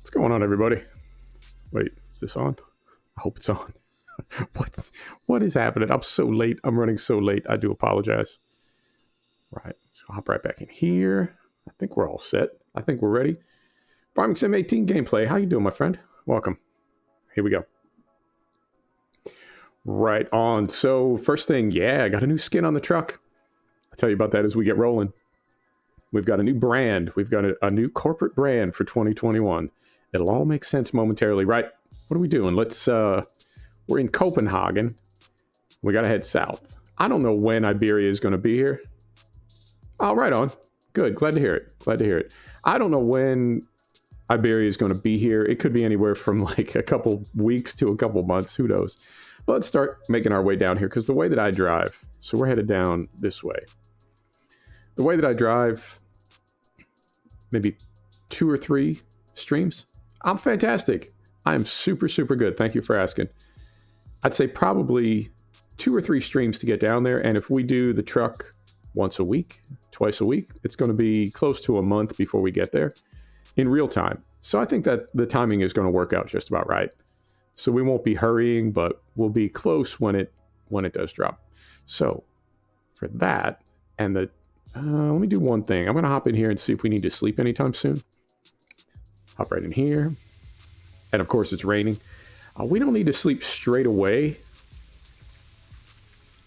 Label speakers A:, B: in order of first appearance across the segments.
A: What's going on, everybody? Wait, is this on? I hope it's on. What is happening? I'm so late. I'm running so late. I do apologize. Right, so I'll hop right back in here. I think we're all set. I think we're ready. Farming Sim 18 gameplay. How you doing, my friend? Welcome. Here we go. Right on. So first thing, yeah, I got a new skin on the truck. I'll tell you about that as we get rolling. We've got a new brand. We've got a new corporate brand for 2021. It'll all make sense momentarily, right? What are we doing? We're in Copenhagen. We got to head south. I don't know when Iberia is going to be here. Oh, right on. Good. Glad to hear it. Glad to hear it. I don't know when Iberia is going to be here. It could be anywhere from like a couple weeks to a couple months. Who knows? But let's start making our way down here because the way that I drive, so we're headed down this way. The way that I drive, maybe 2 or 3 streams. I'm fantastic. I am super, super good. Thank you for asking. I'd say probably 2 or 3 streams to get down there. And if we do the truck once a week, twice a week, it's going to be close to a month before we get there in real time. So I think that the timing is going to work out just about right. So we won't be hurrying, but we'll be close when it does drop. So for that, and let me do one thing. I'm going to hop in here and see if we need to sleep anytime soon. Hop right in here. And of course, it's raining. We don't need to sleep straight away.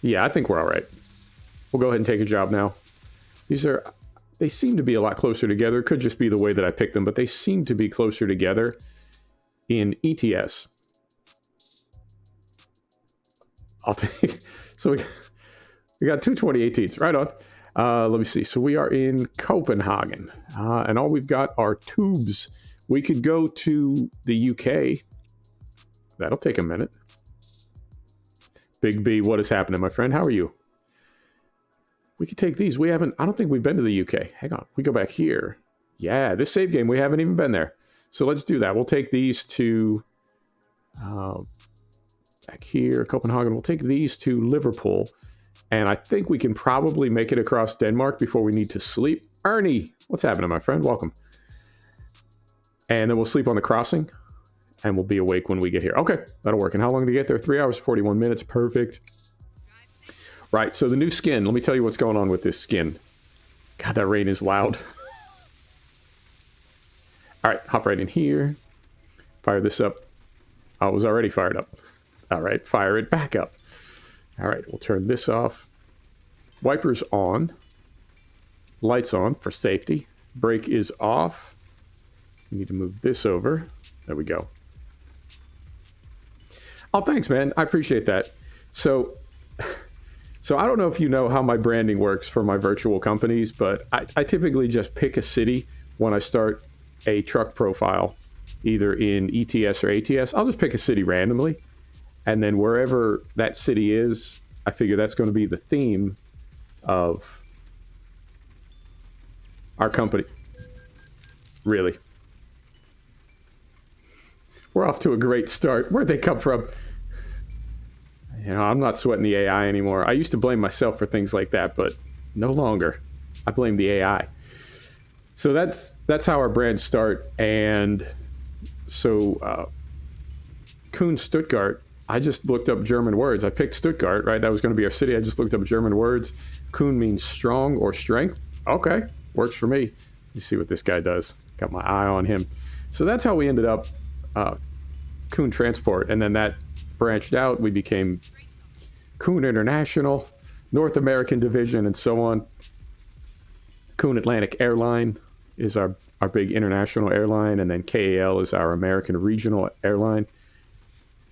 A: Yeah, I think we're all right. We'll go ahead and take a job now. They seem to be a lot closer together. It could just be the way that I picked them, but they seem to be closer together in ETS. I'll take, so we got 2 2018s, right on. Let me see. So we are in Copenhagen, and all we've got are tubes. We could go to the UK. That'll take a minute. Big B, what is happening, my friend? How are you? We could take these. I don't think we've been to the UK. Hang on. We go back here. Yeah, this save game, we haven't even been there. So let's do that. We'll take these to back here, Copenhagen. We'll take these to Liverpool. And I think we can probably make it across Denmark before we need to sleep. Ernie, what's happening, my friend? Welcome. And then we'll sleep on the crossing. And we'll be awake when we get here. Okay, that'll work. And how long to get there? 3 hours, 41 minutes. Perfect. Right, so the new skin. Let me tell you what's going on with this skin. God, that rain is loud. All right, hop right in here. Fire this up. Oh, it was already fired up. All right, fire it back up. All right, we'll turn this off. Wipers on. Lights on for safety. Brake is off. We need to move this over. There we go. Oh, thanks, man. I appreciate that. So I don't know if you know how my branding works for my virtual companies, but I typically just pick a city when I start a truck profile, either in ETS or ATS. I'll just pick a city randomly. And then wherever that city is, I figure that's going to be the theme of our company. Really. We're off to a great start. Where'd they come from? You know, I'm not sweating the AI anymore. I used to blame myself for things like that, but no longer. I blame the AI. So that's how our brands start. And so Kuhn Stuttgart, I just looked up German words. I picked Stuttgart, right? That was going to be our city. I just looked up German words. Kuhn means strong or strength. Okay, works for me. Let me see what this guy does. Got my eye on him. So that's how we ended up Kuhn Transport. And then that branched out. We became Kuhn International, North American Division, and so on. Kuhn Atlantic Airline is our big international airline. And then KAL is our American regional airline.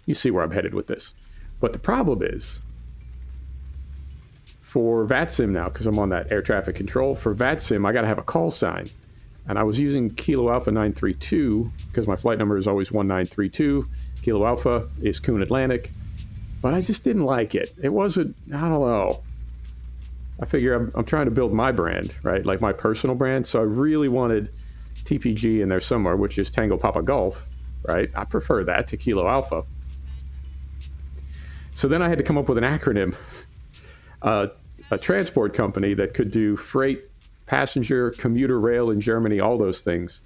A: You see where I'm headed with this. But the problem is, for VATSIM now, because I'm on that air traffic control, for VATSIM, I got to have a call sign. And I was using Kilo Alpha 932, because my flight number is always 1932. Kilo Alpha is Kuhn Atlantic. But I just didn't like it. It wasn't, I don't know. I figure I'm trying to build my brand, right? Like my personal brand. So I really wanted TPG in there somewhere, which is Tango Papa Golf, right? I prefer that to Kilo Alpha. So then I had to come up with an acronym, a transport company that could do freight, passenger, commuter rail in Germany, all those things.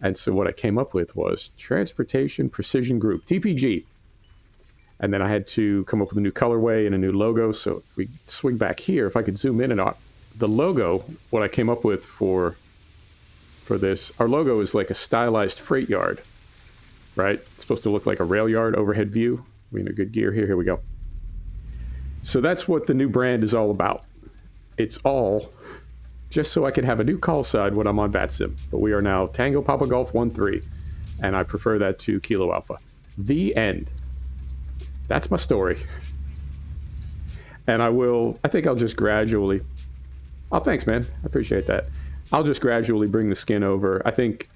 A: And so what I came up with was Transportation Precision Group, TPG. And then I had to come up with a new colorway and a new logo. So if we swing back here, if I could zoom in and out, the logo, what I came up with for this, our logo is like a stylized freight yard, right? It's supposed to look like a rail yard overhead view. We're in a good gear here. Here we go. So that's what the new brand is all about. It's all just so I can have a new call sign when I'm on VATSIM. But we are now Tango Papa Golf 1-3, and I prefer that to Kilo Alpha. The end. That's my story. And I think I'll just gradually... Oh, thanks, man. I appreciate that. I'll just gradually bring the skin over. I think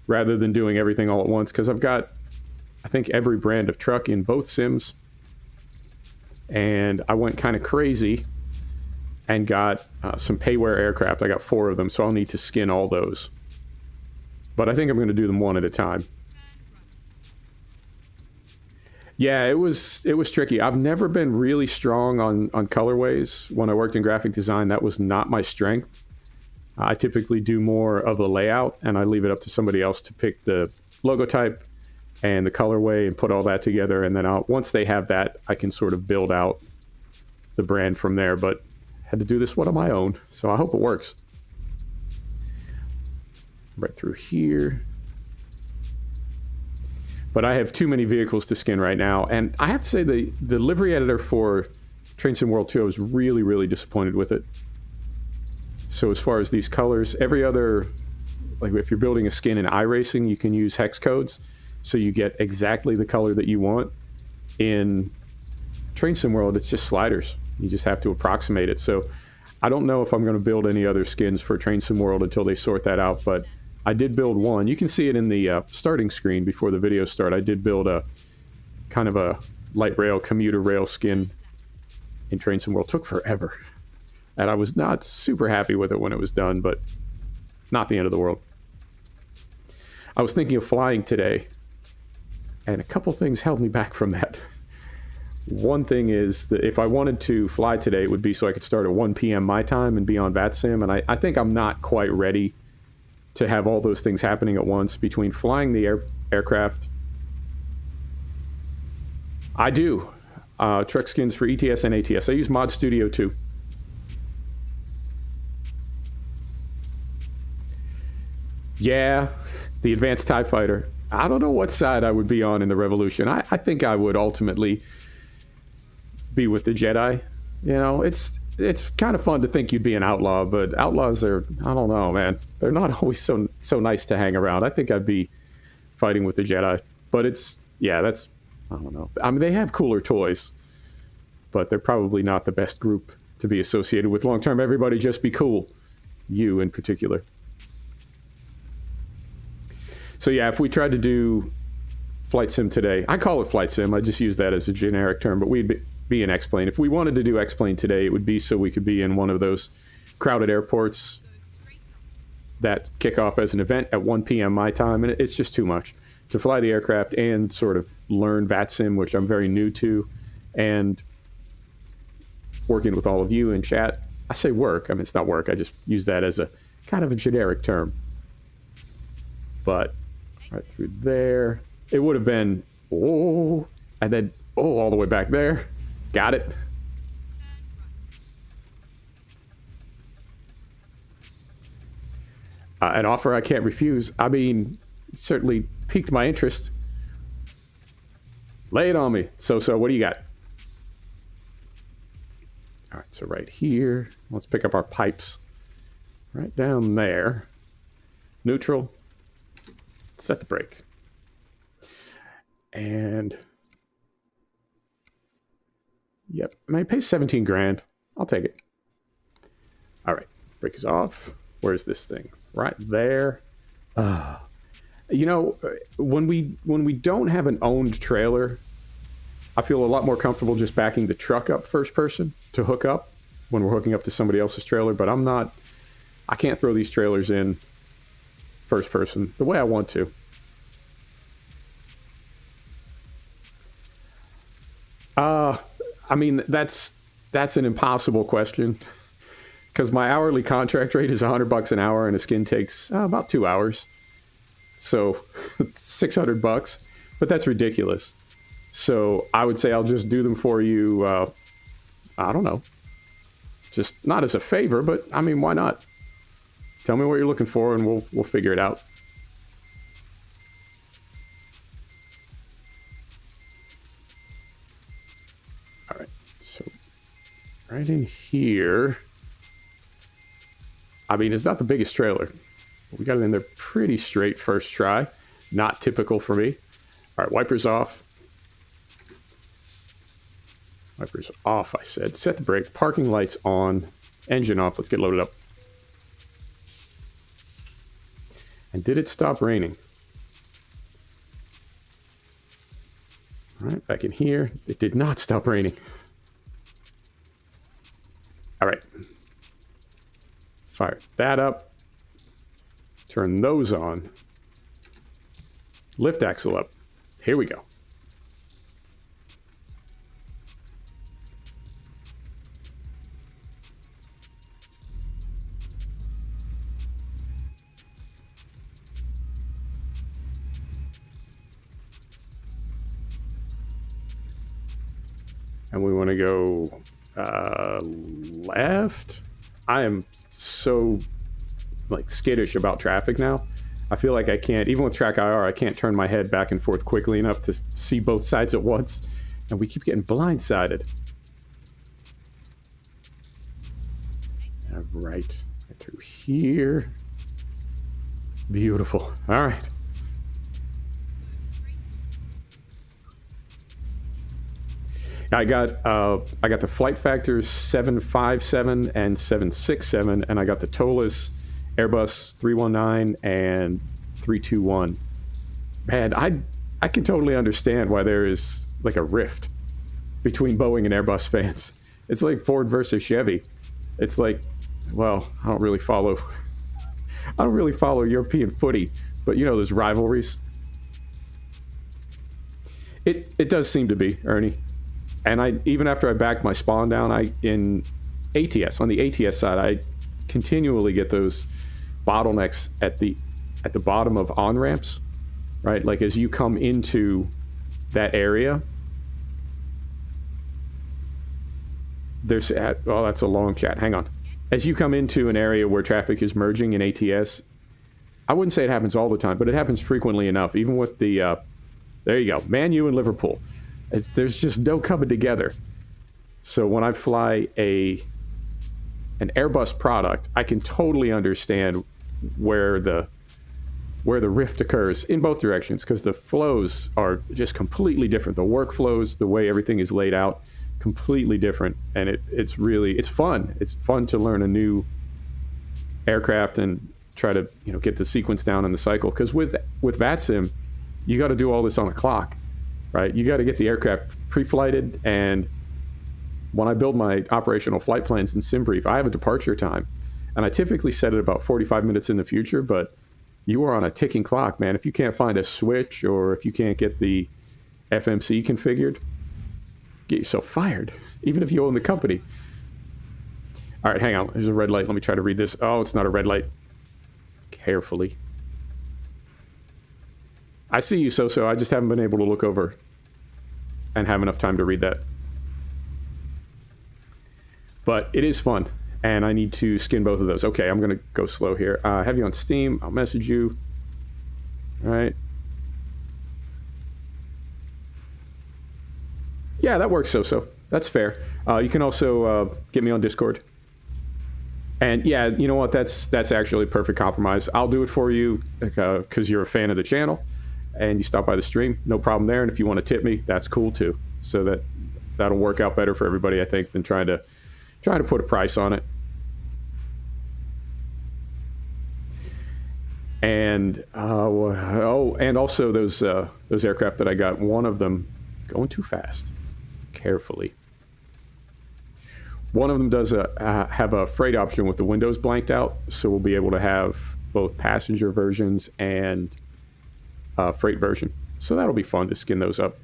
A: rather than doing everything all at once, because I've got, I think, every brand of truck in both sims. And I went kind of crazy and got some payware aircraft. I got 4 of them, so I'll need to skin all those. But I think I'm going to do them one at a time. Yeah, it was tricky. I've never been really strong on colorways. When I worked in graphic design, that was not my strength. I typically do more of the layout, and I leave it up to somebody else to pick the logo type and the colorway and put all that together. And then once they have that, I can sort of build out the brand from there. But I had to do this one on my own, so I hope it works. Right through here. But I have too many vehicles to skin right now. And I have to say the livery editor for Train Sim World 2, I was really, really disappointed with it. So as far as these colors, every other, like if you're building a skin in iRacing, you can use hex codes. So you get exactly the color that you want. In Train Sim World, it's just sliders. You just have to approximate it. So I don't know if I'm going to build any other skins for Train Sim World until they sort that out. But I did build one. You can see it in the starting screen before the video start. I did build a kind of a light rail, commuter rail skin in Train Sim World. It took forever. And I was not super happy with it when it was done, but not the end of the world. I was thinking of flying today, and a couple things held me back from that. One thing is that if I wanted to fly today, it would be so I could start at 1 p.m. my time and be on VATSIM, and I think I'm not quite ready to have all those things happening at once between flying the aircraft. I do. Truck skins for ETS and ATS. I use Mod Studio too. Yeah, the Advanced TIE Fighter. I don't know what side I would be on in the Revolution. I think I would ultimately be with the Jedi. You know, it's kind of fun to think you'd be an outlaw, but outlaws are, I don't know, man. They're not always so nice to hang around. I think I'd be fighting with the Jedi. But it's, yeah, that's, I don't know. I mean, they have cooler toys, but they're probably not the best group to be associated with long term. Everybody just be cool. You in particular. So yeah, if we tried to do Flight Sim today, I call it Flight Sim. I just use that as a generic term, but we'd be in X-Plane. If we wanted to do X-Plane today, it would be so we could be in one of those crowded airports that kick off as an event at 1 p.m. my time, and it's just too much to fly the aircraft and sort of learn VATSIM, which I'm very new to, and working with all of you in chat. I say work. I mean, it's not work. I just use that as a kind of a generic term. But right through there, it would have been, oh, and then, oh, all the way back there. Got it. An offer I can't refuse. I mean, certainly piqued my interest. Lay it on me. So, what do you got? All right, so right here, let's pick up our pipes. Right down there. Neutral. Set the brake. And yep, I mean, pay 17 grand. I'll take it. All right, brake is off. Where's this thing? Right there. You know, when we don't have an owned trailer, I feel a lot more comfortable just backing the truck up first person to hook up when we're hooking up to somebody else's trailer. But I can't throw these trailers in first person the way I want to. I mean, that's an impossible question because my hourly contract rate is $100 an hour and a skin takes about 2 hours. So $600, but that's ridiculous. So I would say I'll just do them for you. I don't know. Just not as a favor, but I mean, why not? Tell me what you're looking for and we'll figure it out. All right. So right in here. I mean, it's not the biggest trailer. We got it in there pretty straight first try. Not typical for me. All right, wipers off. Wipers off, I said. Set the brake. Parking lights on. Engine off. Let's get loaded up. And did it stop raining? All right, back in here. It did not stop raining. All right. Fire that up. Turn those on. Lift axle up. Here we go. And we want to go left. I am so like skittish about traffic now. I feel like I can't, even with track IR, I can't turn my head back and forth quickly enough to see both sides at once. And we keep getting blindsided. All right, through here. Beautiful. All right. I got the flight factors 757 and 767, and I got the TOLUS Airbus 319 and 321. Man, I can totally understand why there is like a rift between Boeing and Airbus fans. It's like Ford versus Chevy. It's like, well, I don't really follow European footy, but you know, there's rivalries. It does seem to be, Ernie. And even after I backed my spawn down, on the ATS side, I continually get those bottlenecks at the bottom of on-ramps, right? Like as you come into that area, there's, oh, that's a long chat. Hang on. As you come into an area where traffic is merging in ATS, I wouldn't say it happens all the time, but it happens frequently enough. Even with the, there you go, Man U and Liverpool. There's just no coming together. So when I fly an Airbus product, I can totally understand where the rift occurs in both directions, because the flows are just completely different. The workflows, the way everything is laid out, completely different, and it's fun. It's fun to learn a new aircraft and try to get the sequence down in the cycle. Because with VATSIM, you got to do all this on a clock. Right, you got to get the aircraft pre-flighted, and when I build my operational flight plans in SimBrief, I have a departure time, and I typically set it about 45 minutes in the future, but you are on a ticking clock, man. If you can't find a switch, or if you can't get the FMC configured, get yourself fired, even if you own the company. All right, hang on. There's a red light. Let me try to read this. Oh, it's not a red light. Carefully. I see you, So. I just haven't been able to look over and have enough time to read that. But it is fun, and I need to skin both of those. Okay, I'm going to go slow here. I have you on Steam. I'll message you. All right. Yeah, that works, So. That's fair. You can also get me on Discord. And yeah, you know what? That's actually a perfect compromise. I'll do it for you because you're a fan of the channel. And you stop by the stream, no problem there. And if you want to tip me, that's cool too. So that'll work out better for everybody, I think, than trying to put a price on it. And and also those aircraft that I got, one of them going too fast. Carefully. One of them does have a freight option with the windows blanked out, so we'll be able to have both passenger versions and freight version. So that'll be fun to skin those up.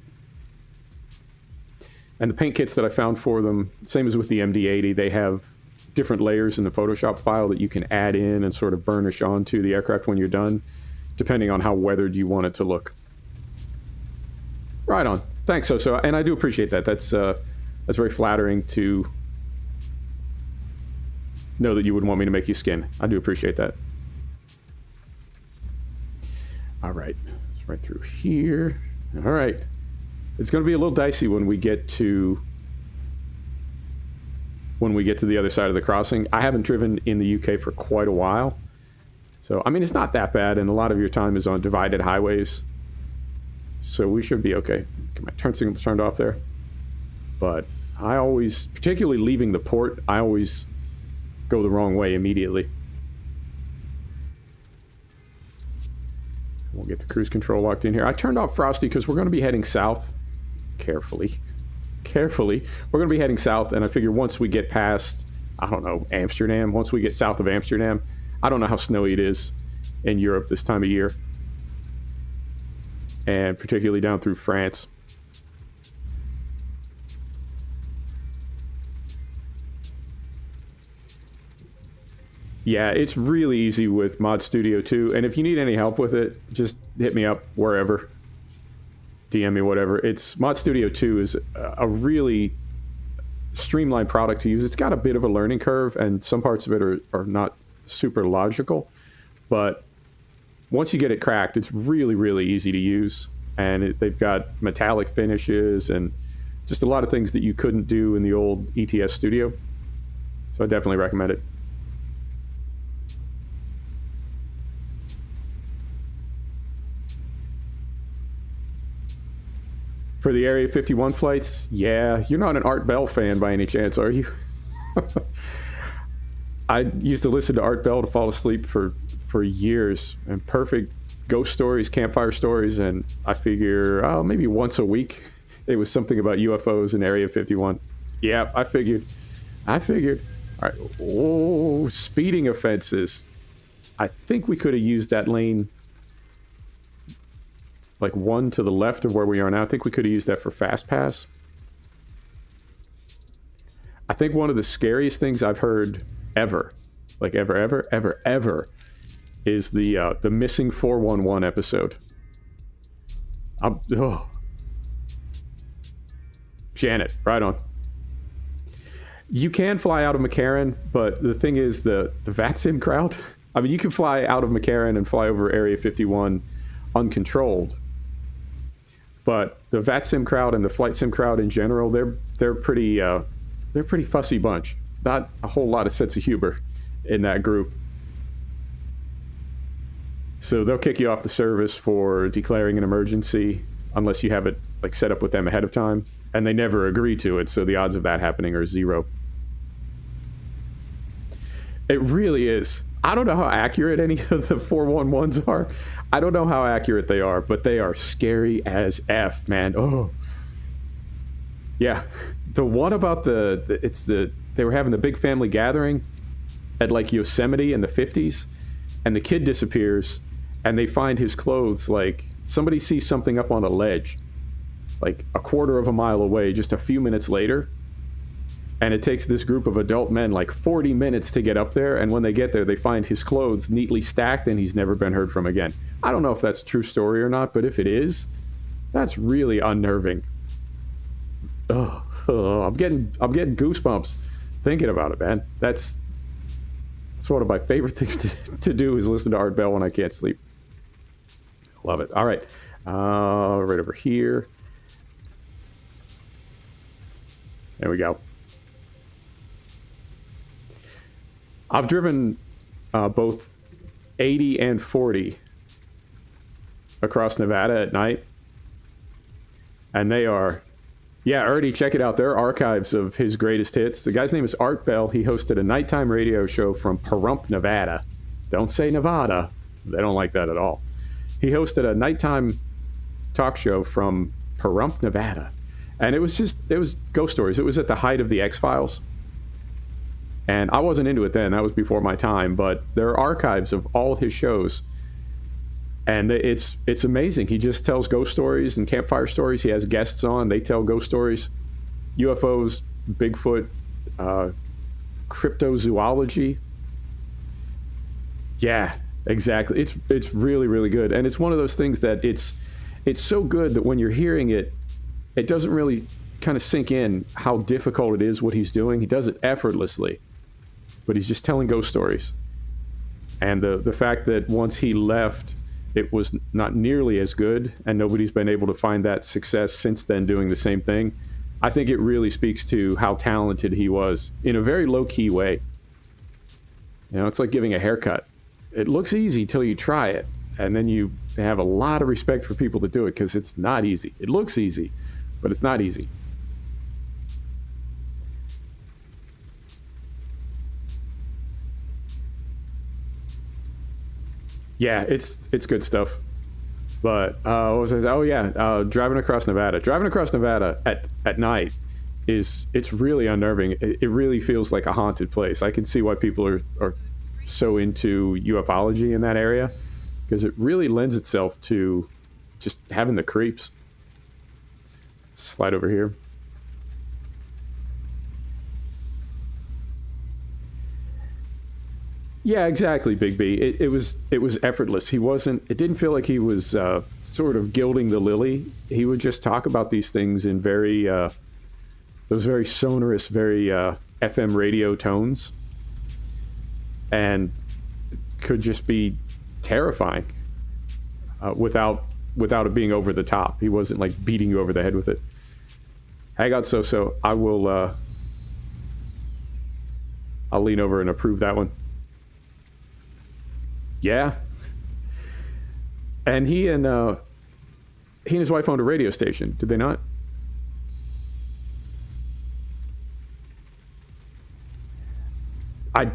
A: And the paint kits that I found for them, same as with the MD-80, they have different layers in the Photoshop file that you can add in and sort of burnish onto the aircraft when you're done depending on how weathered you want it to look. Right on. Thanks, So. And I do appreciate that. That's very flattering to know that you would want me to make you skin. I do appreciate that. All right. It's right through here. All right. It's going to be a little dicey when we get to the other side of the crossing. I haven't driven in the UK for quite a while. So, I mean, it's not that bad, and a lot of your time is on divided highways. So we should be okay. Get my turn signal turned off there. But I always, particularly leaving the port, I always go the wrong way immediately. We'll get the cruise control locked in here. I turned off Frosty because we're going to be heading south. Carefully. We're going to be heading south, and I figure once we get past, I don't know, Amsterdam, once we get south of Amsterdam, I don't know how snowy it is in Europe this time of year, and particularly down through France. Yeah, it's really easy with Mod Studio 2, and if you need any help with it, just hit me up wherever. DM me, whatever. Mod Studio 2 is a really streamlined product to use. It's got a bit of a learning curve, and some parts of it are not super logical, but once you get it cracked, it's really, really easy to use, and they've got metallic finishes and just a lot of things that you couldn't do in the old ETS Studio, so I definitely recommend it. For the Area 51 flights, yeah, you're not an Art Bell fan by any chance, are you? I used to listen to Art Bell to fall asleep for years, and perfect ghost stories, campfire stories, and I figure, maybe once a week, it was something about UFOs in Area 51. Yeah, I figured. All right, oh, speeding offenses. I think we could have used that lane, like one to the left of where we are now. I think we could have used that for Fast Pass. I think one of the scariest things I've heard ever, like ever, is the missing 411 episode. Janet, right on. You can fly out of McCarran, but the thing is the VATSIM crowd. I mean, you can fly out of McCarran and fly over Area 51 uncontrolled, but the VATSIM crowd and the flight sim crowd in general, they're pretty fussy bunch. Not a whole lot of sense of humor in that group. So they'll kick you off the service for declaring an emergency unless you have it like set up with them ahead of time, and they never agree to it, so the odds of that happening are 0. It really is. I don't know how accurate any of the 411s are. I don't know how accurate they are, but they are scary as F, man. Oh. Yeah. The one about they were having the big family gathering at like Yosemite in the 50s, and the kid disappears, and they find his clothes, like somebody sees something up on a ledge, like a quarter of a mile away just a few minutes later. And it takes this group of adult men like 40 minutes to get up there, and when they get there, they find his clothes neatly stacked, and he's never been heard from again. I don't know if that's a true story or not, but if it is, that's really unnerving. Oh, I'm getting goosebumps thinking about it, man. That's one of my favorite things to do is listen to Art Bell when I can't sleep. Love it. All right, right over here. There we go. I've driven both 80 and 40 across Nevada at night, and they are, yeah, Ernie, check it out. There are archives of his greatest hits. The guy's name is Art Bell. He hosted a nighttime radio show from Pahrump, Nevada. Don't say Nevada. They don't like that at all. He hosted a nighttime talk show from Pahrump, Nevada, and it was ghost stories. It was at the height of the X-Files. And I wasn't into it then. That was before my time. But there are archives of all of his shows. And it's amazing. He just tells ghost stories and campfire stories. He has guests on. They tell ghost stories. UFOs, Bigfoot, cryptozoology. Yeah. exactly. It's really, really good. And it's one of those things that it's so good that when you're hearing it, it doesn't really kind of sink in how difficult it is what he's doing. He does it effortlessly, but he's just telling ghost stories. And the fact that once he left, it was not nearly as good, and nobody's been able to find that success since then doing the same thing. I think it really speaks to how talented he was in a very low-key way. You know, it's like giving a haircut. It looks easy till you try it, and then you have a lot of respect for people that do it because it's not easy. It looks easy, but it's not easy. Yeah, it's good stuff. But what was I saying? Oh yeah, driving across Nevada. Driving across Nevada at night it's really unnerving. It really feels like a haunted place. I can see why people are so into ufology in that area, because it really lends itself to just having the creeps. Slide over here. Yeah, exactly, Big B. It was effortless. He wasn't. It didn't feel like he was sort of gilding the lily. He would just talk about these things in very those very sonorous, very FM radio tones, and could just be terrifying without it being over the top. He wasn't like beating you over the head with it. Hang on, so I will. I'll lean over and approve that one. Yeah. And he and his wife owned a radio station, did they not? I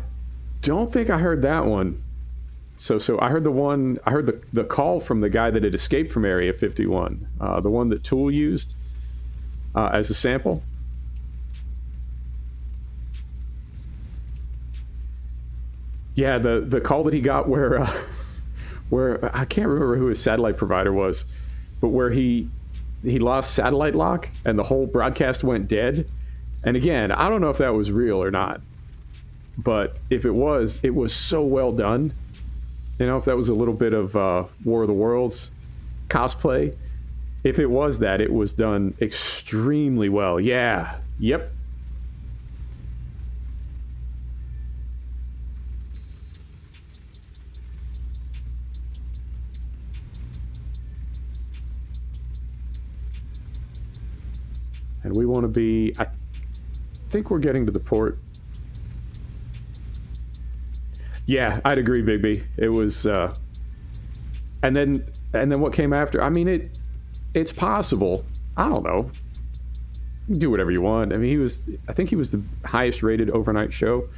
A: don't think I heard that one. So I heard the call from the guy that had escaped from Area 51, the one that Tool used as a sample. Yeah, the call that he got where I can't remember who his satellite provider was, but where he lost satellite lock and the whole broadcast went dead. And again, I don't know if that was real or not, but if it was so well done. You know, if that was a little bit of War of the Worlds cosplay, if it was that, it was done extremely well. Yeah, yep. And we want to be, I think we're getting to the port. Yeah, I'd agree, Big B. It was, and then what came after? I mean, it's possible. I don't know. You can do whatever you want. I mean, I think he was the highest rated overnight show,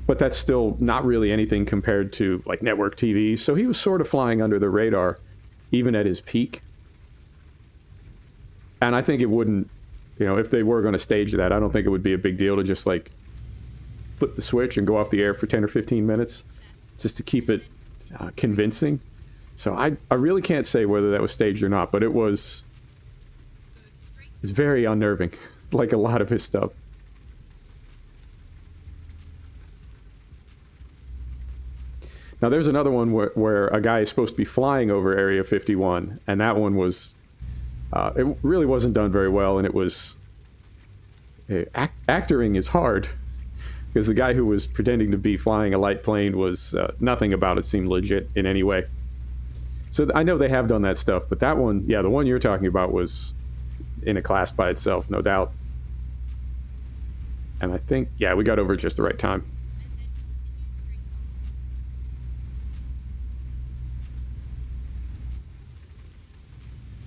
A: but that's still not really anything compared to like network TV. So he was sort of flying under the radar, even at his peak. And I think it wouldn't, you know, if they were going to stage that, I don't think it would be a big deal to just like flip the switch and go off the air for 10 or 15 minutes just to keep it convincing. So I really can't say whether that was staged or not, but it's very unnerving, like a lot of his stuff. Now there's another one where a guy is supposed to be flying over Area 51, and that one was it really wasn't done very well, and it was actoring is hard, because the guy who was pretending to be flying a light plane was nothing about it seemed legit in any way. So I know they have done that stuff, but that one, yeah, the one you're talking about was in a class by itself, no doubt. And I think, yeah, we got over at just the right time.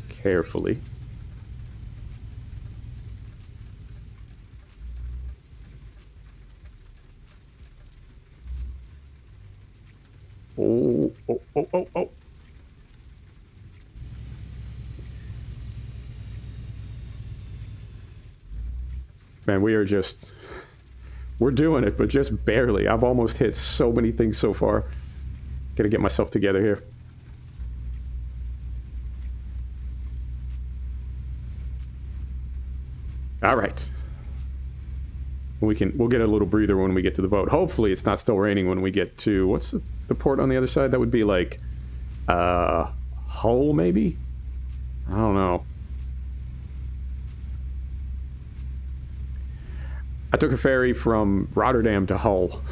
A: Carefully. Oh, oh, oh, oh, oh. Man, we're doing it, but just barely. I've almost hit so many things so far. Gotta get myself together here. All right. We'll get a little breather when we get to the boat. Hopefully it's not still raining when we get to, what's the port on the other side? That would be like, Hull maybe? I don't know. I took a ferry from Rotterdam to Hull.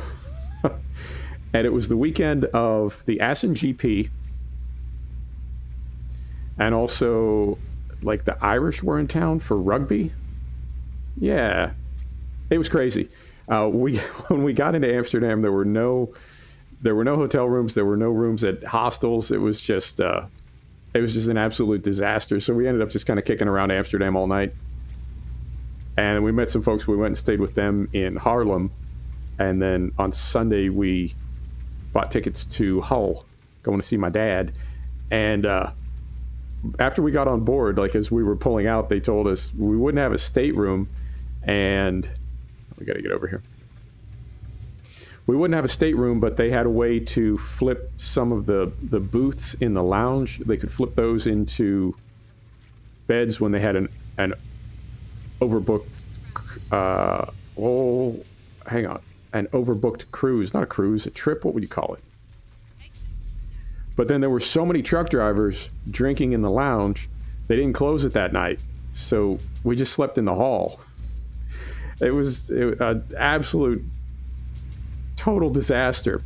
A: And it was the weekend of the Assen GP. And also, like, the Irish were in town for rugby. Yeah. It was crazy. When we got into Amsterdam, there were no hotel rooms. There were no rooms at hostels. It was just an absolute disaster. So we ended up just kind of kicking around Amsterdam all night. And we met some folks. We went and stayed with them in Haarlem. And then on Sunday, we bought tickets to Hull, going to see my dad. And after we got on board, like as we were pulling out, they told us we wouldn't have a stateroom. And we got to get over here. We wouldn't have a stateroom, but they had a way to flip some of the booths in the lounge. They could flip those into beds when they had an overbooked, an overbooked cruise. Not a cruise, a trip, what would you call it? But then there were so many truck drivers drinking in the lounge, they didn't close it that night. So we just slept in the hall. It was an absolute total disaster.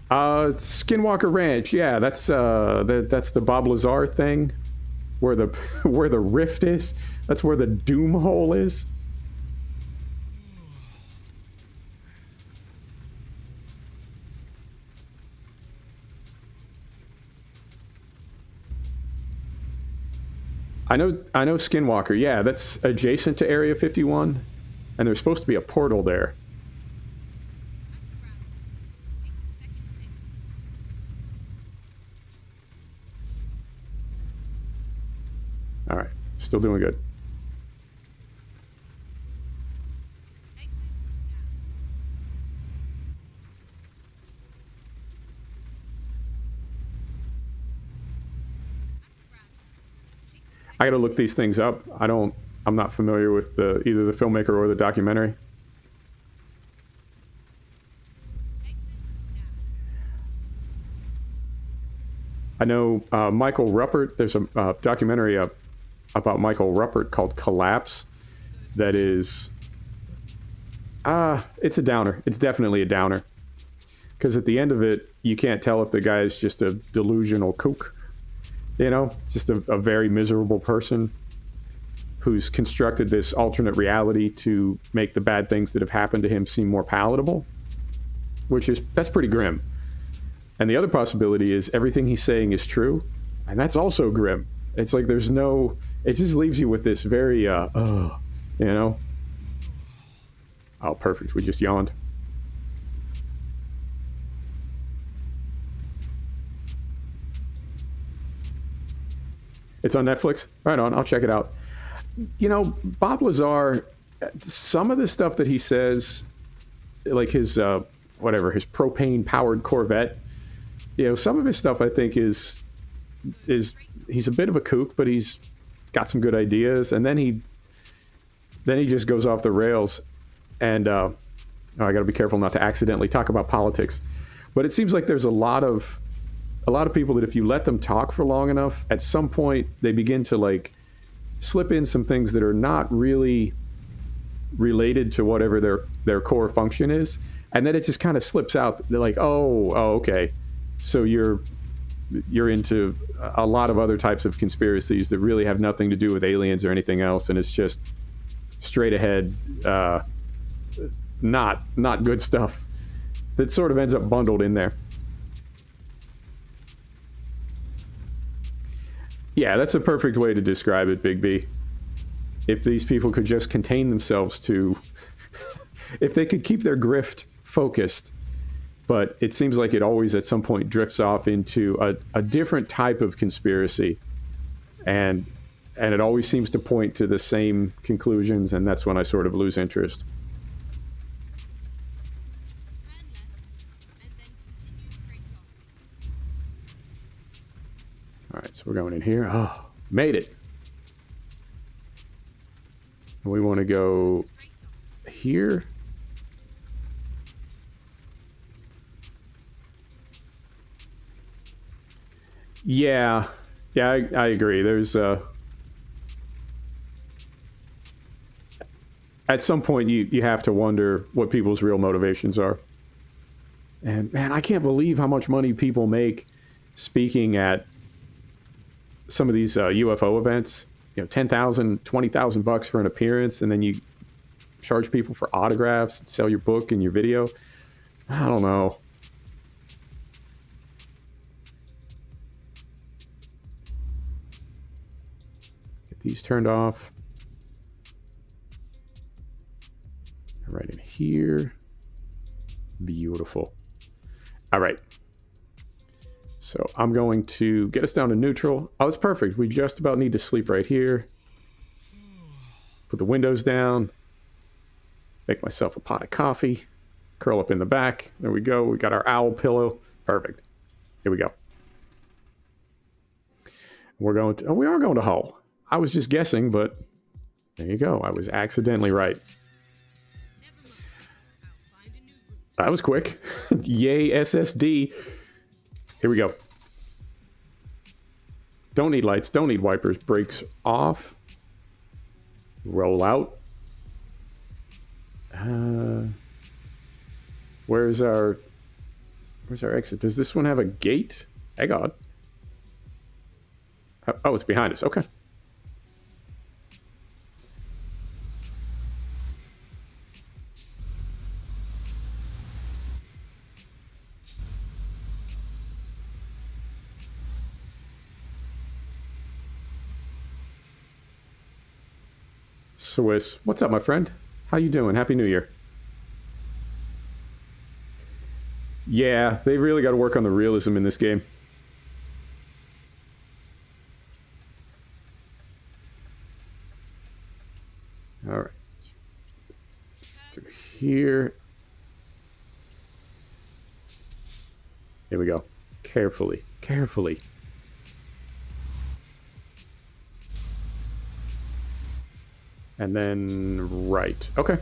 A: Skinwalker Ranch, yeah, that's the Bob Lazar thing, where the rift is. That's where the doom hole is. I know Skinwalker. Yeah, that's adjacent to Area 51, and there's supposed to be a portal there. All right, still doing good. I gotta look these things up. I'm not familiar with either the filmmaker or the documentary. I know Michael Ruppert, there's a documentary about Michael Ruppert called Collapse that is... it's a downer. It's definitely a downer. Because at the end of it, you can't tell if the guy is just a delusional kook. You know, just a very miserable person who's constructed this alternate reality to make the bad things that have happened to him seem more palatable, that's pretty grim. And the other possibility is everything he's saying is true, and that's also grim. It's like it just leaves you with this very, you know? Oh, perfect, we just yawned. It's on Netflix? Right on, I'll check it out. You know, Bob Lazar, some of the stuff that he says, like his, his propane-powered Corvette, you know, some of his stuff I think is he's a bit of a kook, but he's got some good ideas, and then he just goes off the rails, and I gotta be careful not to accidentally talk about politics. But it seems like there's a lot of people that if you let them talk for long enough, at some point they begin to like slip in some things that are not really related to whatever their core function is, and then it just kind of slips out. They're like, oh, okay, so you're into a lot of other types of conspiracies that really have nothing to do with aliens or anything else, and it's just straight ahead, not good stuff that sort of ends up bundled in there. Yeah, that's a perfect way to describe it, Big B. If these people could just contain themselves to... if they could keep their grift focused, but it seems like it always at some point drifts off into a different type of conspiracy, and it always seems to point to the same conclusions, and that's when I sort of lose interest. Alright, so we're going in here. Oh, made it. And we want to go here. Yeah. Yeah, I agree. There's at some point you have to wonder what people's real motivations are. And man, I can't believe how much money people make speaking at some of these UFO events. You know, 10,000, 20,000 bucks for an appearance, and then you charge people for autographs, sell your book and your video. I don't know. Get these turned off. Right in here. Beautiful. All right. So I'm going to get us down to neutral. Oh, it's perfect. We just about need to sleep right here. Put the windows down. Make myself a pot of coffee. Curl up in the back. There we go. We got our owl pillow. Perfect. Here we go. We're going to... Oh, we are going to Hull. I was just guessing, but there you go. I was accidentally right. That was quick. Yay, SSD. Here we go. Don't need lights. Don't need wipers. Brakes off. Roll out. Where's our exit? Does this one have a gate? Hang on. Oh, it's behind us. Okay. Swiss. What's up, my friend? How you doing? Happy New Year. Yeah, they really got to work on the realism in this game. All right. Through here. Here we go. Carefully. Carefully. And then right. Okay.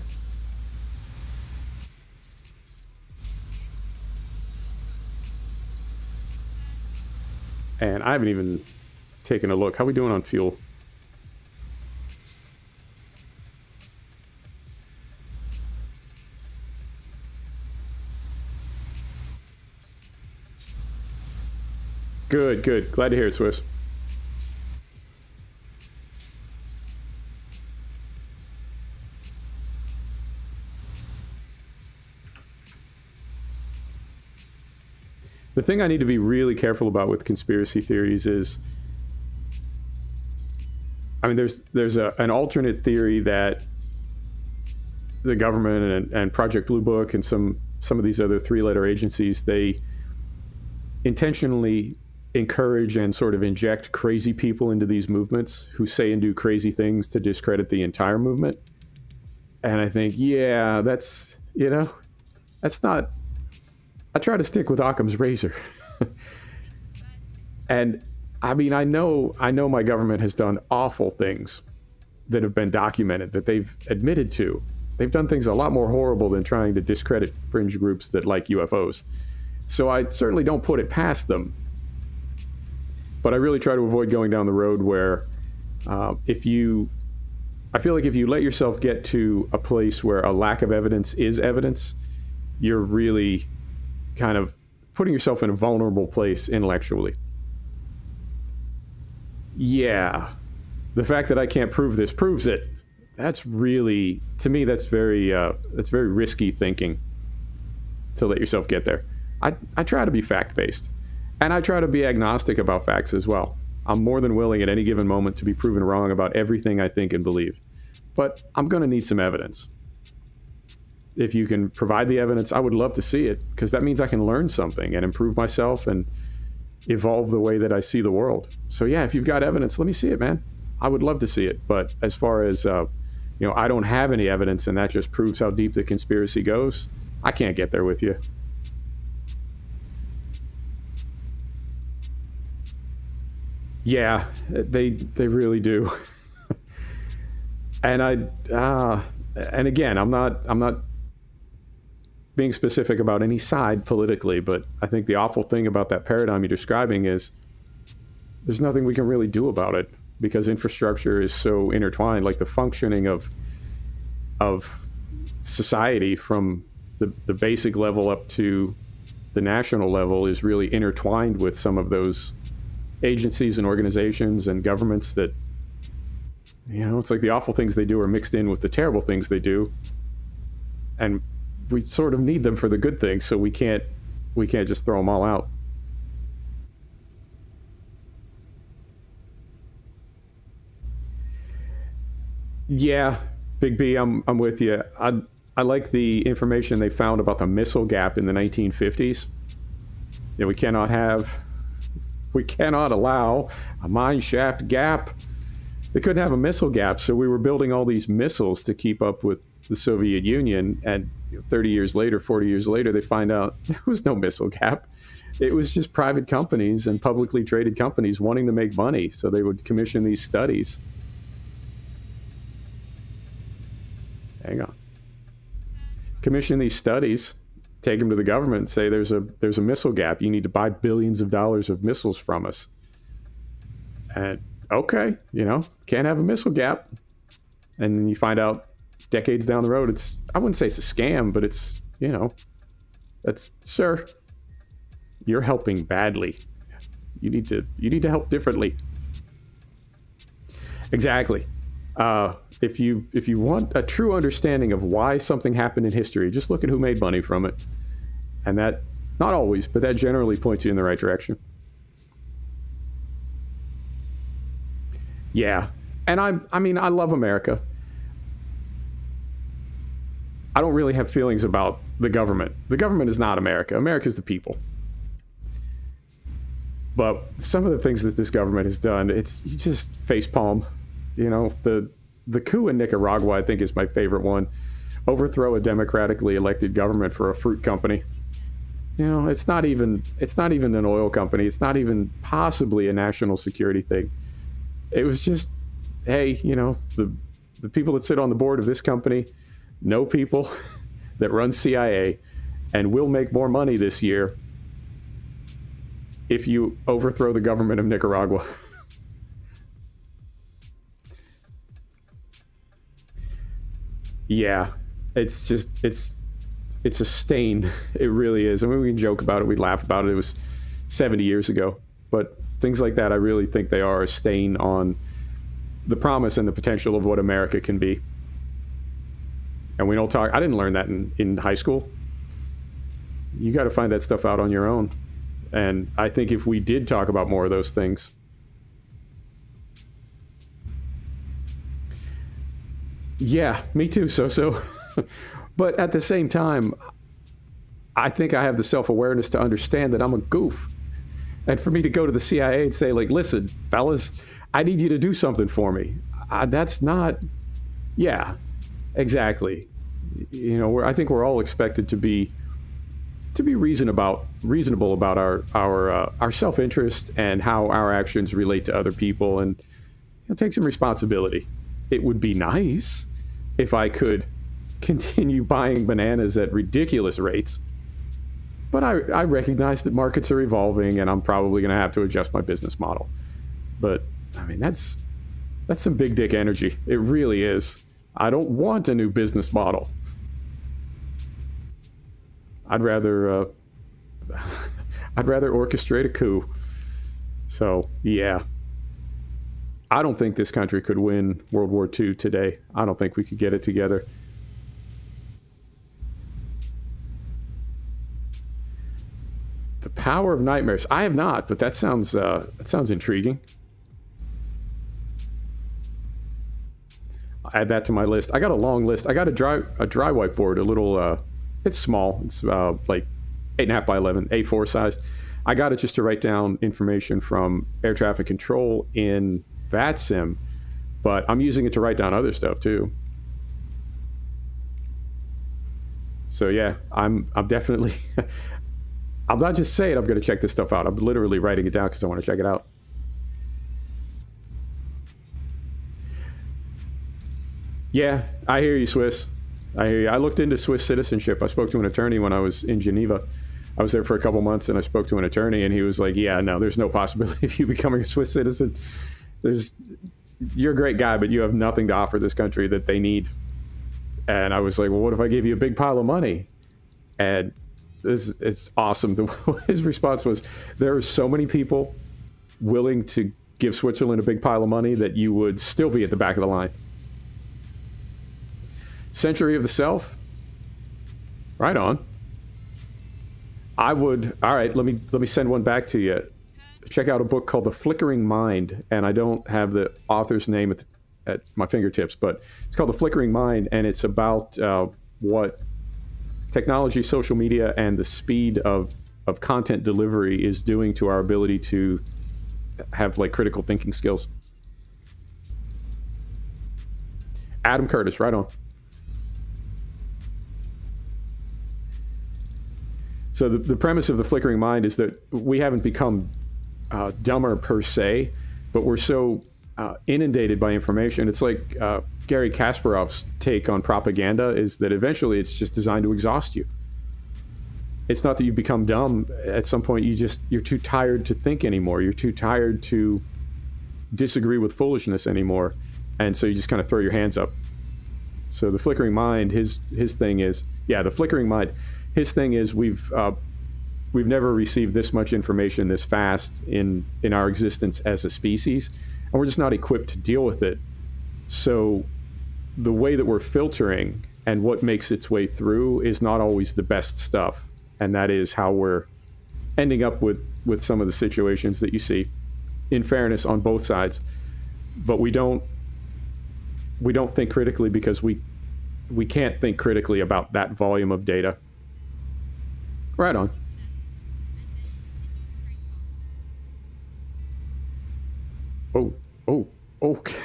A: And I haven't even taken a look. How are we doing on fuel? Good, good. Glad to hear it, Swiss. The thing I need to be really careful about with conspiracy theories is, I mean, there's an alternate theory that the government and Project Blue Book and some of these other three-letter agencies, they intentionally encourage and sort of inject crazy people into these movements who say and do crazy things to discredit the entire movement. And I think, yeah, that's, you know, that's not... I try to stick with Occam's razor. And I mean, I know my government has done awful things that have been documented, that they've admitted to. They've done things a lot more horrible than trying to discredit fringe groups that like UFOs. So I certainly don't put it past them. But I really try to avoid going down the road where I feel like if you let yourself get to a place where a lack of evidence is evidence, you're really kind of putting yourself in a vulnerable place intellectually. Yeah, the fact that I can't prove this proves it. That's really, to me, that's very risky thinking to let yourself get there. I try to be fact-based, and I try to be agnostic about facts as well. I'm more than willing at any given moment to be proven wrong about everything I think and believe, but I'm going to need some evidence. If you can provide the evidence, I would love to see it, because that means I can learn something and improve myself and evolve the way that I see the world. So yeah, if you've got evidence, let me see it, man. I would love to see it. But as far as, I don't have any evidence, and that just proves how deep the conspiracy goes, I can't get there with you. Yeah, they really do. And And again, I'm not being specific about any side politically, but I think the awful thing about that paradigm you're describing is there's nothing we can really do about it because infrastructure is so intertwined. Like the functioning of society from the basic level up to the national level is really intertwined with some of those agencies and organizations and governments that, you know, it's like the awful things they do are mixed in with the terrible things they do. And we sort of need them for the good things, so we can't just throw them all out. Yeah, Big B, I'm with you. I like the information they found about the missile gap in the 1950s. Yeah, we cannot allow a mine shaft gap. They couldn't have a missile gap, so we were building all these missiles to keep up with the Soviet Union, and 30 years later, 40 years later, they find out there was no missile gap. It was just private companies and publicly traded companies wanting to make money, so they would commission these studies. Hang on. Commission these studies, take them to the government and say there's a missile gap. You need to buy billions of dollars of missiles from us. And okay, you know, can't have a missile gap. And then you find out decades down the road, I wouldn't say it's a scam, but it's, you know, that's, sir, you're helping badly. You need to help differently. Exactly. If you want a true understanding of why something happened in history, just look at who made money from it. And that, not always, but that generally points you in the right direction. Yeah. And I mean, I love America. I don't really have feelings about the government. The government is not America. America is the people. But some of the things that this government has done, you just facepalm. You know, the coup in Nicaragua, I think, is my favorite one. Overthrow a democratically elected government for a fruit company. You know, it's not even an oil company. It's not even possibly a national security thing. It was just, hey, you know, the people that sit on the board of this company know people that run CIA and will make more money this year if you overthrow the government of Nicaragua. Yeah, it's a stain. It really is. I mean, we can joke about it, we laugh about it. It was 70 years ago, but things like that, I really think they are a stain on the promise and the potential of what America can be. And we don't talk. I didn't learn that in high school. You got to find that stuff out on your own. And I think if we did talk about more of those things, yeah, me too, so. But at the same time, I think I have the self-awareness to understand that I'm a goof. And for me to go to the CIA and say, like, listen, fellas, I need you to do something for me. That's not, yeah, exactly. You know, I think we're all expected to be reasonable about our self-interest and how our actions relate to other people, and, you know, take some responsibility. It would be nice if I could continue buying bananas at ridiculous rates, but I recognize that markets are evolving, and I'm probably going to have to adjust my business model. But I mean, that's some big dick energy. It really is. I don't want a new business model. I'd rather orchestrate a coup. So yeah, I don't think this country could win World War II today. I don't think we could get it together. The Power of Nightmares. I have not, but that sounds intriguing. I'll add that to my list. I got a long list. I got a dry whiteboard, a little. It's small. It's like 8.5 by 11, A4 sized. I got it just to write down information from air traffic control in VATSIM, but I'm using it to write down other stuff too. So yeah, I'm definitely. I'm not just saying I'm going to check this stuff out. I'm literally writing it down because I want to check it out. Yeah, I hear you, Swiss. I hear you. I looked into Swiss citizenship. I spoke to an attorney when I was in Geneva. I was there for a couple months, and I spoke to an attorney, and he was like, "Yeah, no, there's no possibility of you becoming a Swiss citizen. There's, you're a great guy, but you have nothing to offer this country that they need." And I was like, "Well, what if I gave you a big pile of money?" And it's awesome. His response was, "There are so many people willing to give Switzerland a big pile of money that you would still be at the back of the line." Century of the Self? Right on. I would. All right, let me send one back to you. Check out a book called The Flickering Mind, and I don't have the author's name at my fingertips, but it's called The Flickering Mind, and it's about what technology, social media, and the speed of content delivery is doing to our ability to have like critical thinking skills. Adam Curtis, right on. So the premise of The Flickering Mind is that we haven't become dumber per se, but we're so inundated by information. It's like Gary Kasparov's take on propaganda is that eventually it's just designed to exhaust you. It's not that you've become dumb. At some point, you're too tired to think anymore. You're too tired to disagree with foolishness anymore, and so you just kind of throw your hands up. So The Flickering Mind, his thing is, The Flickering Mind. His thing is we've never received this much information this fast in our existence as a species, and we're just not equipped to deal with it. So the way that we're filtering and what makes its way through is not always the best stuff, and that is how we're ending up with some of the situations that you see. In fairness, on both sides, but we don't think critically because we can't think critically about that volume of data. Right on. Oh, okay.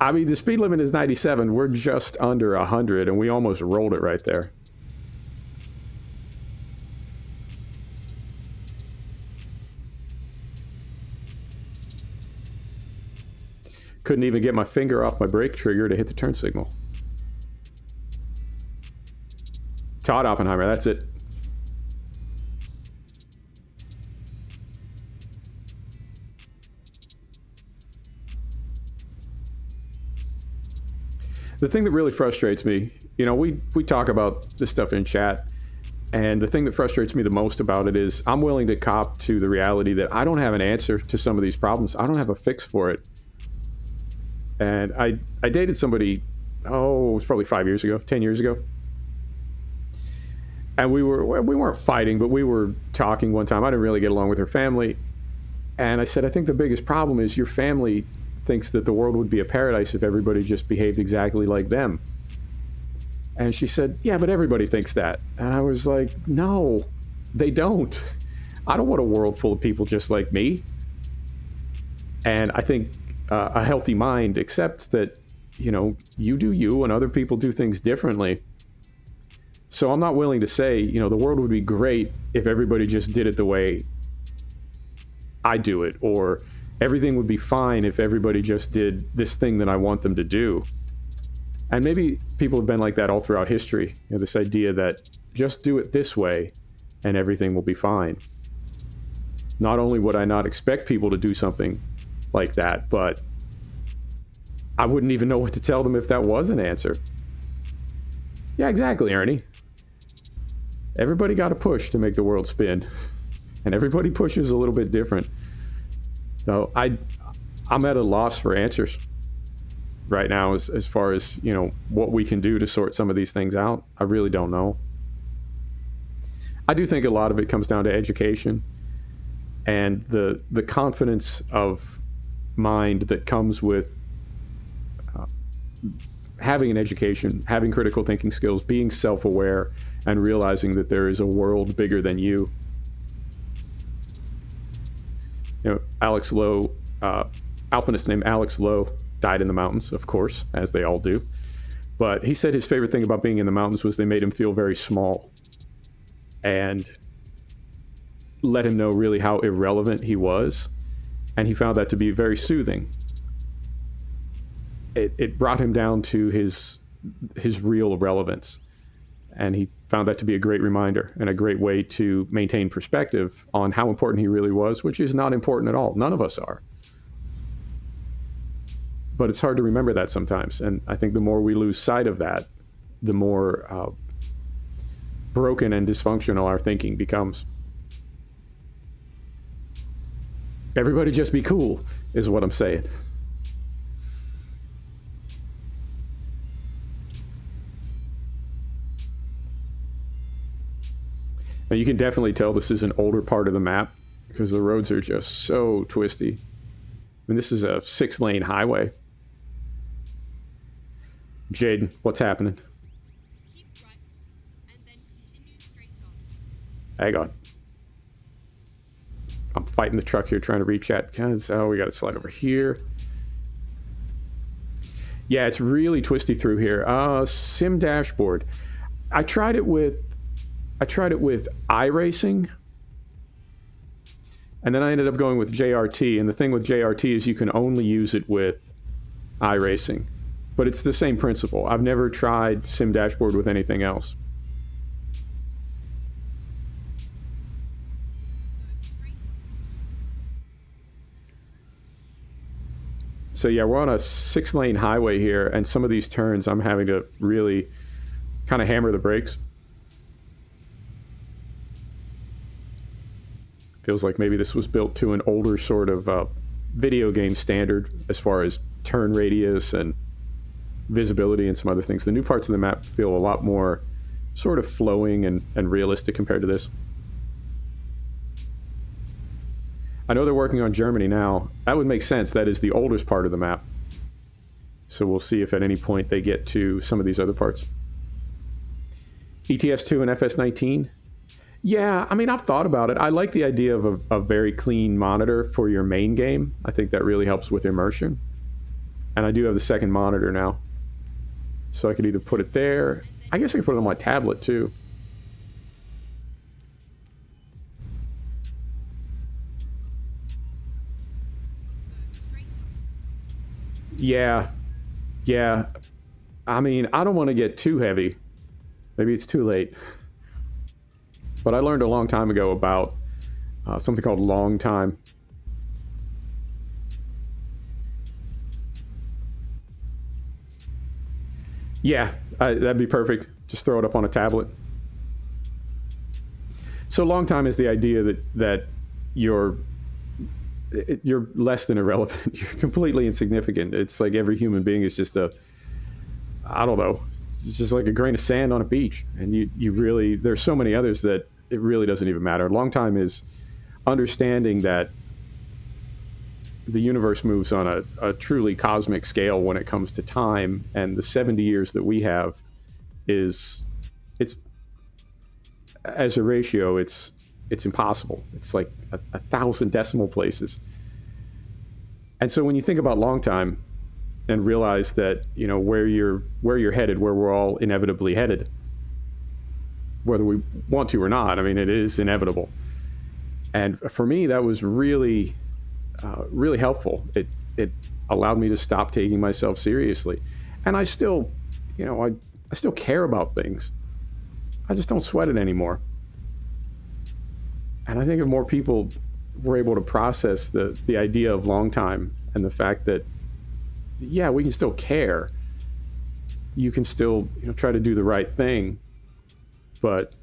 A: I mean, the speed limit is 97. We're just under 100, and we almost rolled it right there. Couldn't even get my finger off my brake trigger to hit the turn signal. Todd Oppenheimer, that's it. The thing that really frustrates me, we talk about this stuff in chat, and the thing that frustrates me the most about it is I'm willing to cop to the reality that I don't have an answer to some of these problems. I don't have a fix for it. And I dated somebody, it was probably 5 years ago, 10 years ago. And we weren't fighting, but we were talking one time. I didn't really get along with her family. And I said, I think the biggest problem is your family thinks that the world would be a paradise if everybody just behaved exactly like them. And she said, yeah, but everybody thinks that. And I was like, no, they don't. I don't want a world full of people just like me. And I think a healthy mind accepts that, you do you and other people do things differently. So I'm not willing to say, the world would be great if everybody just did it the way I do it, or everything would be fine if everybody just did this thing that I want them to do. And maybe people have been like that all throughout history. This idea that just do it this way and everything will be fine. Not only would I not expect people to do something like that, but I wouldn't even know what to tell them if that was an answer. Yeah, exactly, Ernie. Everybody got a push to make the world spin. And everybody pushes a little bit different. So I'm at a loss for answers right now as far as, what we can do to sort some of these things out. I really don't know. I do think a lot of it comes down to education and the confidence of mind that comes with having an education, having critical thinking skills, being self-aware, and realizing that there is a world bigger than you. Alex Lowe, alpinist named Alex Lowe, died in the mountains, of course, as they all do. But he said his favorite thing about being in the mountains was they made him feel very small and let him know really how irrelevant he was. And he found that to be very soothing. it brought him down to his real relevance. And he found that to be a great reminder and a great way to maintain perspective on how important he really was, which is not important at all. None of us are. But it's hard to remember that sometimes. And I think the more we lose sight of that, the more broken and dysfunctional our thinking becomes. Everybody just be cool, is what I'm saying. Now you can definitely tell this is an older part of the map because the roads are just so twisty. I mean, this is a 6-lane highway. Jaden, what's happening?
B: Keep right, and then continue straight on.
A: Hang on. I'm fighting the truck here trying to reach at. Oh, we got to slide over here. Yeah, it's really twisty through here. Sim dashboard. I tried it with iRacing, and then I ended up going with JRT. And the thing with JRT is you can only use it with iRacing, but it's the same principle. I've never tried Sim Dashboard with anything else. So yeah, we're on a 6-lane highway here, and some of these turns I'm having to really kind of hammer the brakes. Feels like maybe this was built to an older sort of video game standard as far as turn radius and visibility and some other things. The new parts of the map feel a lot more sort of flowing and realistic compared to this. I know they're working on Germany now. That would make sense. That is the oldest part of the map. So we'll see if at any point they get to some of these other parts. ETS2 and FS19. Yeah, I mean, I've thought about it. I like the idea of a very clean monitor for your main game. I think that really helps with immersion. And I do have the second monitor now. So I could either put it there. I guess I could put it on my tablet too. Yeah. I mean, I don't want to get too heavy. Maybe it's too late. But I learned a long time ago about something called long time. Yeah, that'd be perfect. Just throw it up on a tablet. So long time is the idea that you're less than irrelevant. You're completely insignificant. It's like every human being is just I don't know. It's just like a grain of sand on a beach. And you really, there's so many others that it really doesn't even matter. Long time is understanding that the universe moves on a truly cosmic scale when it comes to time, and the 70 years that we have it's as a ratio, it's impossible. It's like a 1,000 decimal places. And so when you think about long time and realize that, you know, where you're headed, where we're all inevitably headed, whether we want to or not, I mean, it is inevitable. And for me, that was really really helpful. It allowed me to stop taking myself seriously. And I still, you know, I still care about things. I just don't sweat it anymore. And I think if more people were able to process the idea of long time and the fact that, yeah, we can still care. You can still, you know, try to do the right thing, but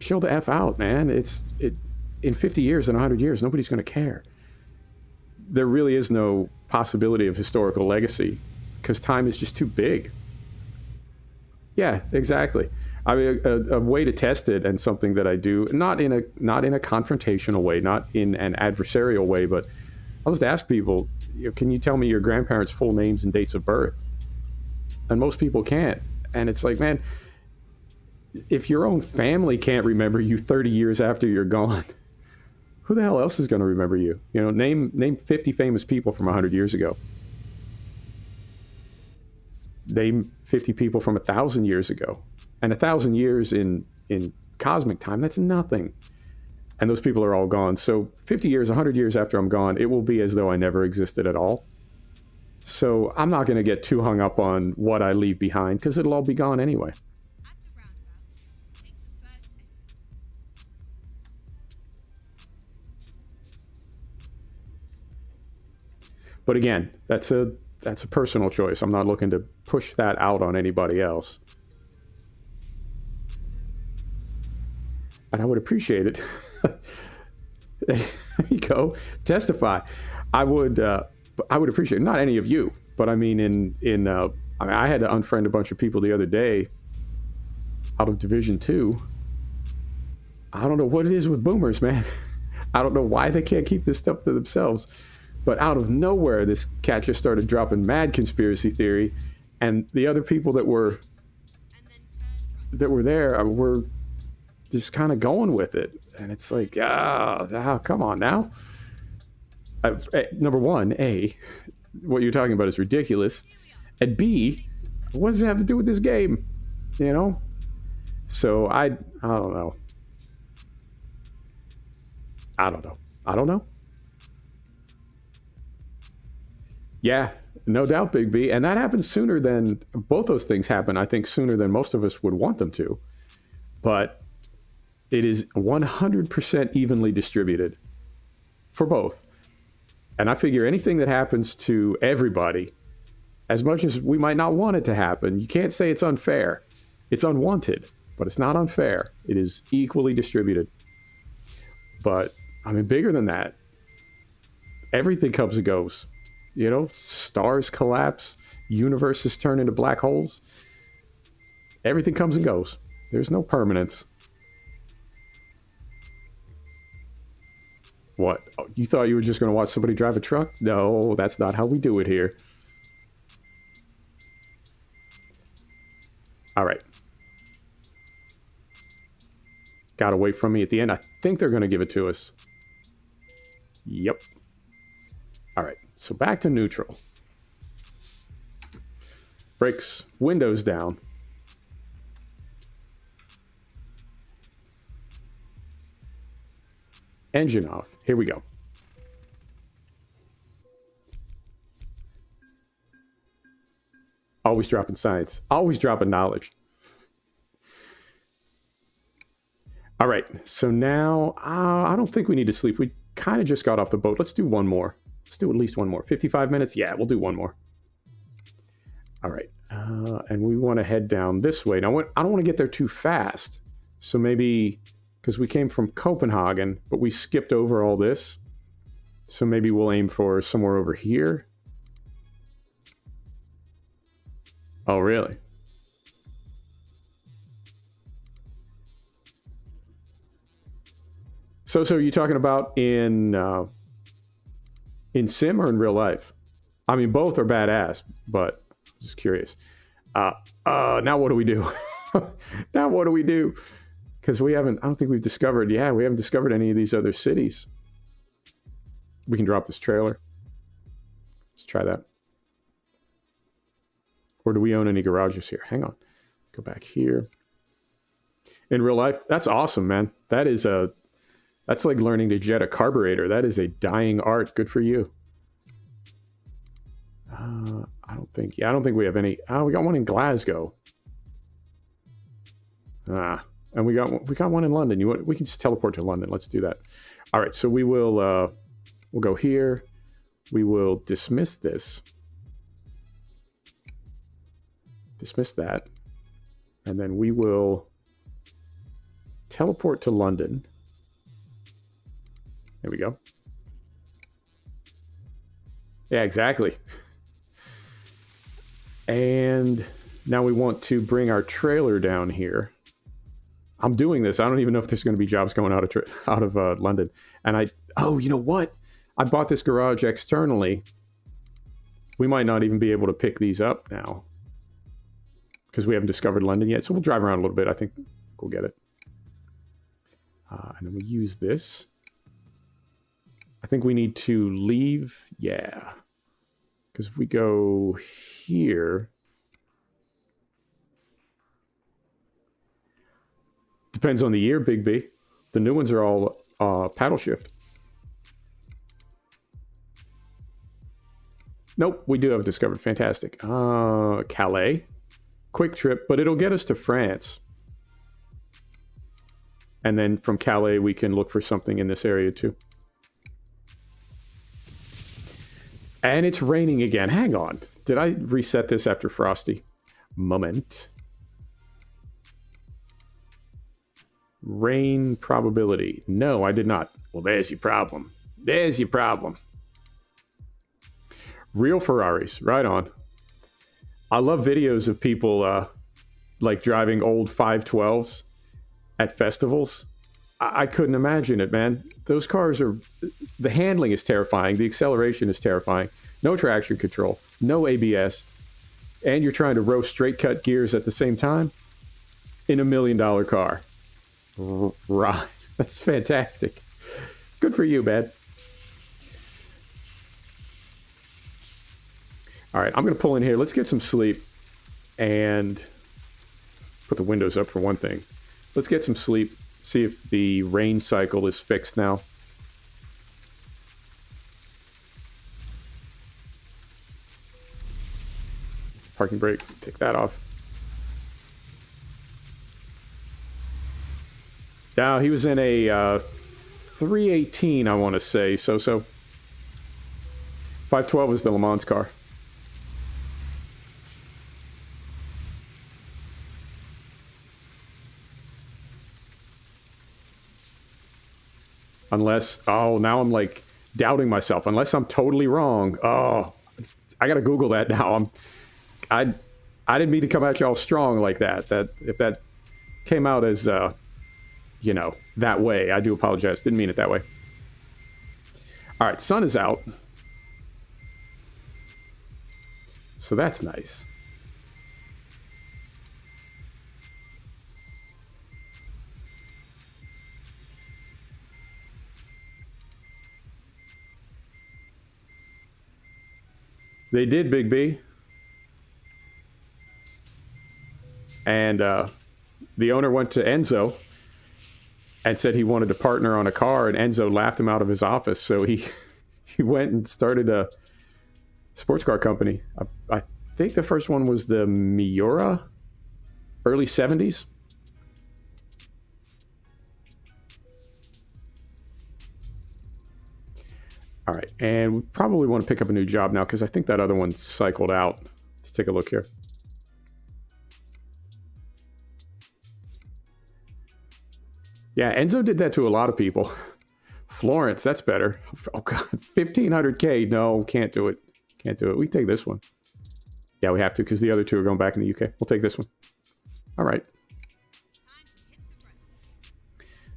A: chill the F out, man. In 50 years and 100 years, nobody's going to care. There really is no possibility of historical legacy because time is just too big. Yeah, exactly. I mean, a way to test it, and something that I do, not in a confrontational way, not in an adversarial way, but I'll just ask people, you know, can you tell me your grandparents' full names and dates of birth? And most people can't. And it's like, man, if your own family can't remember you 30 years after you're gone, who the hell else is going to remember you? You know, name 50 famous people from 100 years ago. Name 50 people from 1,000 years ago. And 1,000 years in cosmic time, that's nothing. And those people are all gone. So 50 years, 100 years after I'm gone, it will be as though I never existed at all. So I'm not going to get too hung up on what I leave behind because it'll all be gone anyway.
B: At the roundabout, take the first exit.
A: But again, that's a personal choice. I'm not looking to push that out on anybody else. And I would appreciate it. There you go. Testify. I would appreciate it. Not any of you, but I mean, I had to unfriend a bunch of people the other day out of Division 2. I don't know what it is with boomers, man. I don't know why they can't keep this stuff to themselves. But out of nowhere, this cat just started dropping mad conspiracy theory, and the other people that were there were just kind of going with it. And it's like, come on now. Number one, A, what you're talking about is ridiculous. And B, what does it have to do with this game? You know? So I don't know. I don't know. Yeah, no doubt, Big B. And that happens sooner than, both those things happen, I think, sooner than most of us would want them to. But it is 100% evenly distributed for both. And I figure anything that happens to everybody, as much as we might not want it to happen, you can't say it's unfair. It's unwanted, but it's not unfair. It is equally distributed. But, I mean, bigger than that, everything comes and goes. You know, stars collapse, universes turn into black holes. Everything comes and goes. There's no permanence. What? Oh, you thought you were just going to watch somebody drive a truck? No, that's not how we do it here. All right. Got away from me at the end. I think they're going to give it to us. Yep. All right. So back to neutral. Brakes, windows down. Engine off. Here we go. Always dropping science. Always dropping knowledge. All right. So now, I don't think we need to sleep. We kind of just got off the boat. Let's do one more. Let's do at least one more. 55 minutes? Yeah, we'll do one more. All right. And we want to head down this way. Now, I don't want to get there too fast. So maybe, because we came from Copenhagen, but we skipped over all this. So maybe we'll aim for somewhere over here. Oh, really? So are you talking about in sim or in real life? I mean, both are badass, but just curious. Now what do we do? Now what do we do? Because I don't think we've discovered, we haven't discovered any of these other cities. We can drop this trailer. Let's try that. Or do we own any garages here? Hang on. Go back here. In real life, that's awesome, man. That's like learning to jet a carburetor. That is a dying art. Good for you. I don't think we have any. We got one in Glasgow. And we got one in London. We can just teleport to London. Let's do that. All right. So we'll go here. We will dismiss this. Dismiss that. And then we will teleport to London. There we go. Yeah, exactly. And now we want to bring our trailer down here. I'm doing this. I don't even know if there's going to be jobs going out of London. And you know what? I bought this garage externally. We might not even be able to pick these up now because we haven't discovered London yet. So we'll drive around a little bit. I think we'll get it. And then we use this. I think we need to leave. Yeah. Because if we go here, depends on the year, Big B. The new ones are all paddle shift. Nope, we do have discovered. Fantastic. Calais. Quick trip, but it'll get us to France. And then from Calais, we can look for something in this area too. And it's raining again. Hang on. Did I reset this after Frosty? Moment. Rain probability. No, I did not. Well, there's your problem. There's your problem. Real Ferraris. Right on. I love videos of people like driving old 512s at festivals. I couldn't imagine it, man. Those cars are... The handling is terrifying. The acceleration is terrifying. No traction control. No ABS. And you're trying to roast straight cut gears at the same time in $1 million car. Right. That's fantastic. Good for you, man. All right, I'm going to pull in here. Let's get some sleep and put the windows up for one thing. Let's get some sleep. See if the rain cycle is fixed now. Parking brake, take that off. Now, he was in a 318, I want to say, so. 512 is the Le Mans car. Unless, oh, now I'm like doubting myself. Unless I'm totally wrong. Oh, I gotta Google that now. I didn't mean to come at y'all strong like that. That if that came out as you know, that way, I do apologize. Didn't mean it that way. All right, sun is out, so that's nice. They did, Big B. And the owner went to Enzo and said he wanted to partner on a car, and Enzo laughed him out of his office. So he went and started a sports car company. I think the first one was the Miura, early 70s. All right, and we probably want to pick up a new job now because I think that other one cycled out. Let's take a look here. Yeah, Enzo did that to a lot of people. Florence, that's better. Oh, God, 1,500K. No, can't do it. Can't do it. We take this one. Yeah, we have to because the other two are going back in the UK. We'll take this one. All right.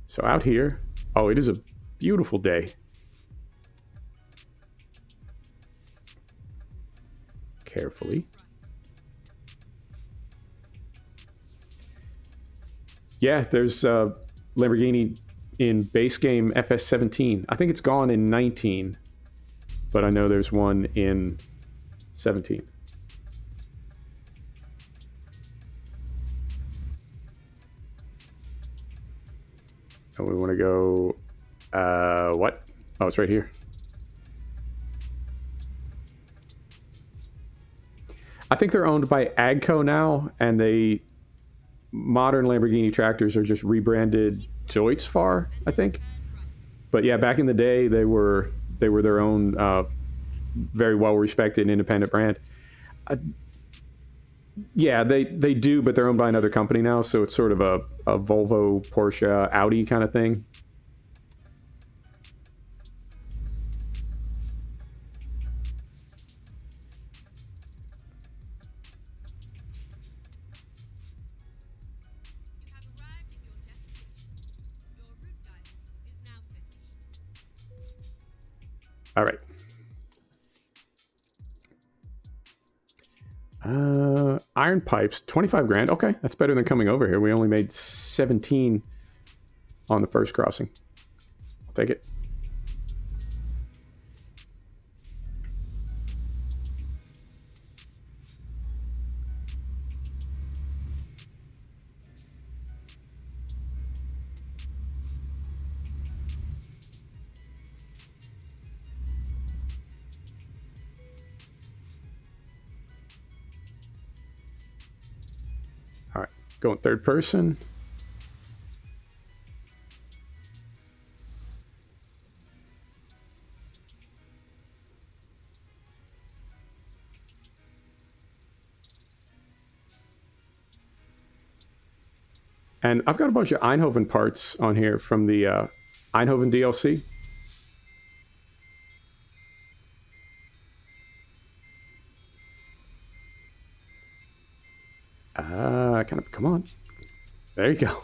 A: So out here. Oh, it is a beautiful day. Carefully. Yeah, there's Lamborghini in base game FS17. I think it's gone in 19, but I know there's one in 17. And we want to go, what? Oh, it's right here. I think they're owned by Agco now, and modern Lamborghini tractors are just rebranded Deutzfahr, I think. But yeah, back in the day, they were their own very well-respected independent brand. Yeah, they do, but they're owned by another company now, so it's sort of a Volvo, Porsche, Audi kind of thing. All right. Iron pipes, 25 grand. Okay, that's better than coming over here. We only made 17 on the first crossing. I'll take it. Going third person. And I've got a bunch of Eindhoven parts on here from the Eindhoven DLC. Come on. There you go.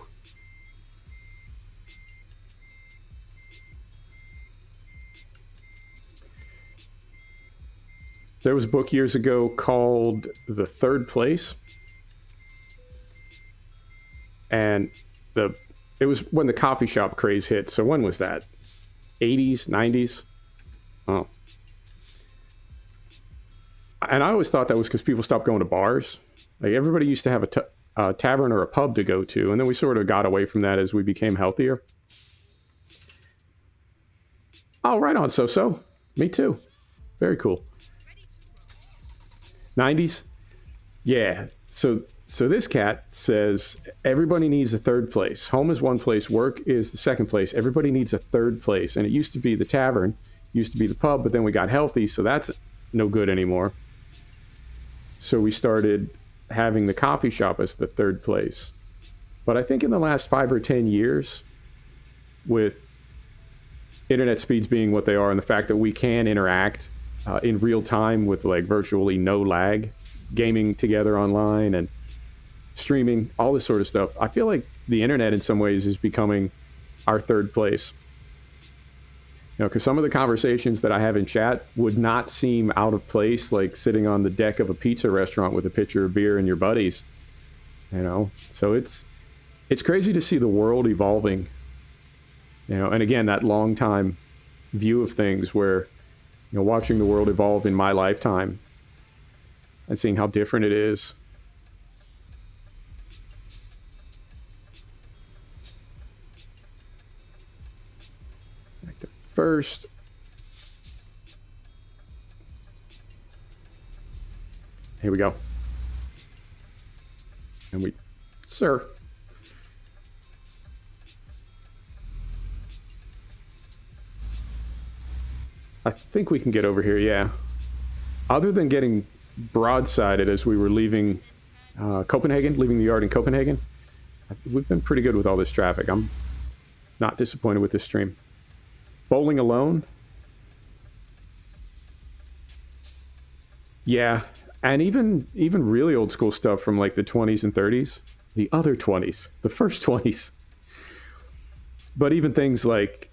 A: There was a book years ago called The Third Place. And it was when the coffee shop craze hit. So when was that? 80s, 90s? Oh. And I always thought that was because people stopped going to bars. Like everybody used to have a tavern or a pub to go to, and then we sort of got away from that as we became healthier. Oh, right on, So. Me too. Very cool. 90s? Yeah. So this cat says everybody needs a third place. Home is one place, work is the second place. Everybody needs a third place. And it used to be the tavern, used to be the pub, but then we got healthy, so that's no good anymore. So we started having the coffee shop as the third place. But I think in the last 5 or 10 years, with internet speeds being what they are and the fact that we can interact in real time with like virtually no lag, gaming together online and streaming, all this sort of stuff, I feel like the internet in some ways is becoming our third place. You know, because some of the conversations that I have in chat would not seem out of place, like sitting on the deck of a pizza restaurant with a pitcher of beer and your buddies. You know, so it's crazy to see the world evolving. You know, and again, that long time view of things where, you know, watching the world evolve in my lifetime and seeing how different it is. Like the first. Here we go. And we, sir. I think we can get over here, yeah. Other than getting broadsided as we were leaving Copenhagen, leaving the yard in Copenhagen, we've been pretty good with all this traffic. I'm not disappointed with this stream. Bowling alone? Yeah, and even really old school stuff from like the 20s and 30s. The other 20s, the first 20s. But even things like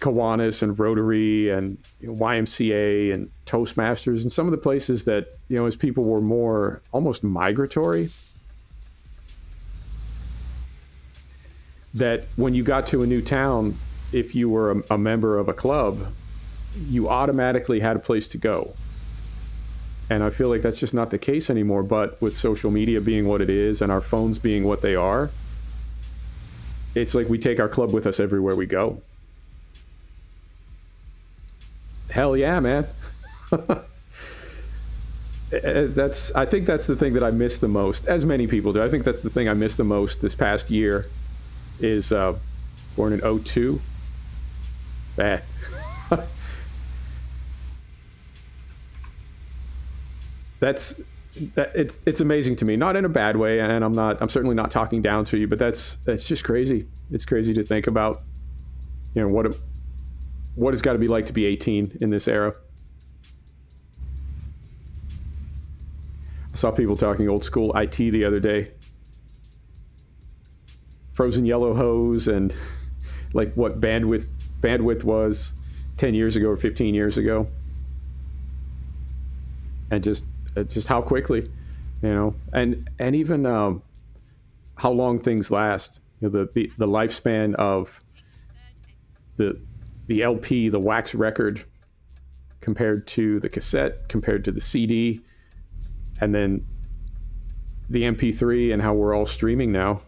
A: Kiwanis and Rotary and YMCA and Toastmasters and some of the places that, you know, as people were more almost migratory, that when you got to a new town, if you were a member of a club, you automatically had a place to go. And I feel like that's just not the case anymore. But with social media being what it is and our phones being what they are, it's like we take our club with us everywhere we go. Hell yeah, man. I think that's the thing that I miss the most, as many people do. I think that's the thing I miss the most this past year is born in 2002. Bad. It's amazing to me, not in a bad way, and I'm certainly not talking down to you, but that's just crazy. It's crazy to think about, you know, what it's got to be like to be 18 in this era. I saw people talking old school IT the other day. Frozen yellow hose and like what bandwidth was 10 years ago or 15 years ago. And just how quickly, you know, and even how long things last. You know, the lifespan of the LP, the wax record, compared to the cassette, compared to the CD, and then the MP3, and how we're all streaming now.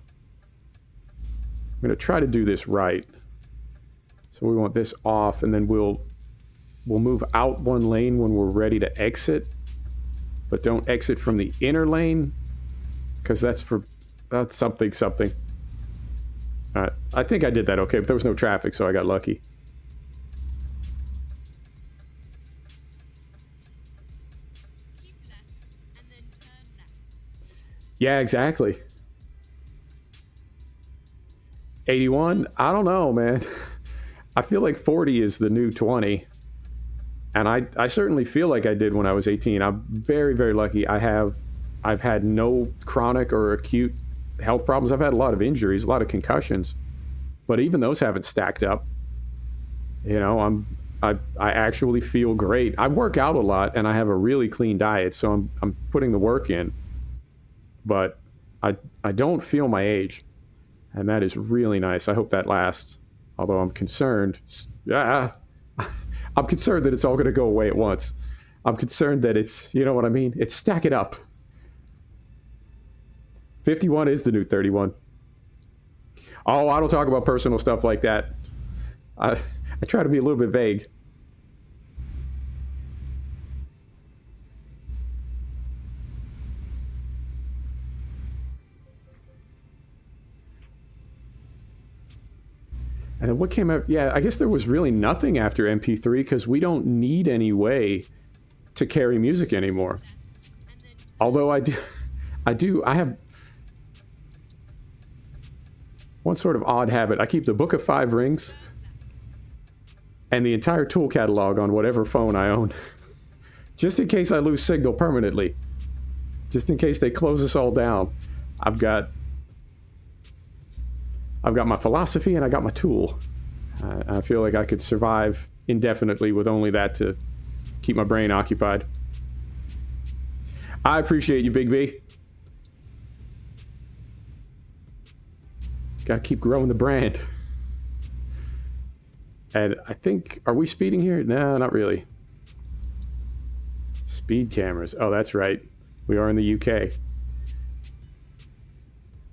A: I'm going to try to do this right. So we want this off, and then we'll move out one lane when we're ready to exit, but don't exit from the inner lane, because that's for That's something, something. I think I did that okay, but there was no traffic, so I got lucky.
B: Keep left and then turn left.
A: Yeah, exactly. 81? I don't know, man. I feel like 40 is the new 20. And I certainly feel like I did when I was 18. I'm very, very lucky. I've had no chronic or acute health problems. I've had a lot of injuries, a lot of concussions, but even those haven't stacked up. You know, I actually feel great. I work out a lot and I have a really clean diet, so I'm putting the work in. But I don't feel my age, and that is really nice. I hope that lasts. Although I'm concerned. I'm concerned that it's all going to go away at once. I'm concerned that it's, you know what I mean? It's stack it up. 51 is the new 31. Oh, I don't talk about personal stuff like that. I try to be a little bit vague. And then what came out? Yeah, I guess there was really nothing after MP3 because we don't need any way to carry music anymore. Although I have one sort of odd habit. I keep the Book of 5 Rings and the entire tool catalog on whatever phone I own. Just in case I lose signal permanently. Just in case they close us all down. I've got my philosophy and I got my tool. I feel like I could survive indefinitely with only that to keep my brain occupied. I appreciate you, Big B. Gotta keep growing the brand. And I think, are we speeding here? No, not really. Speed cameras. Oh, that's right. We are in the UK.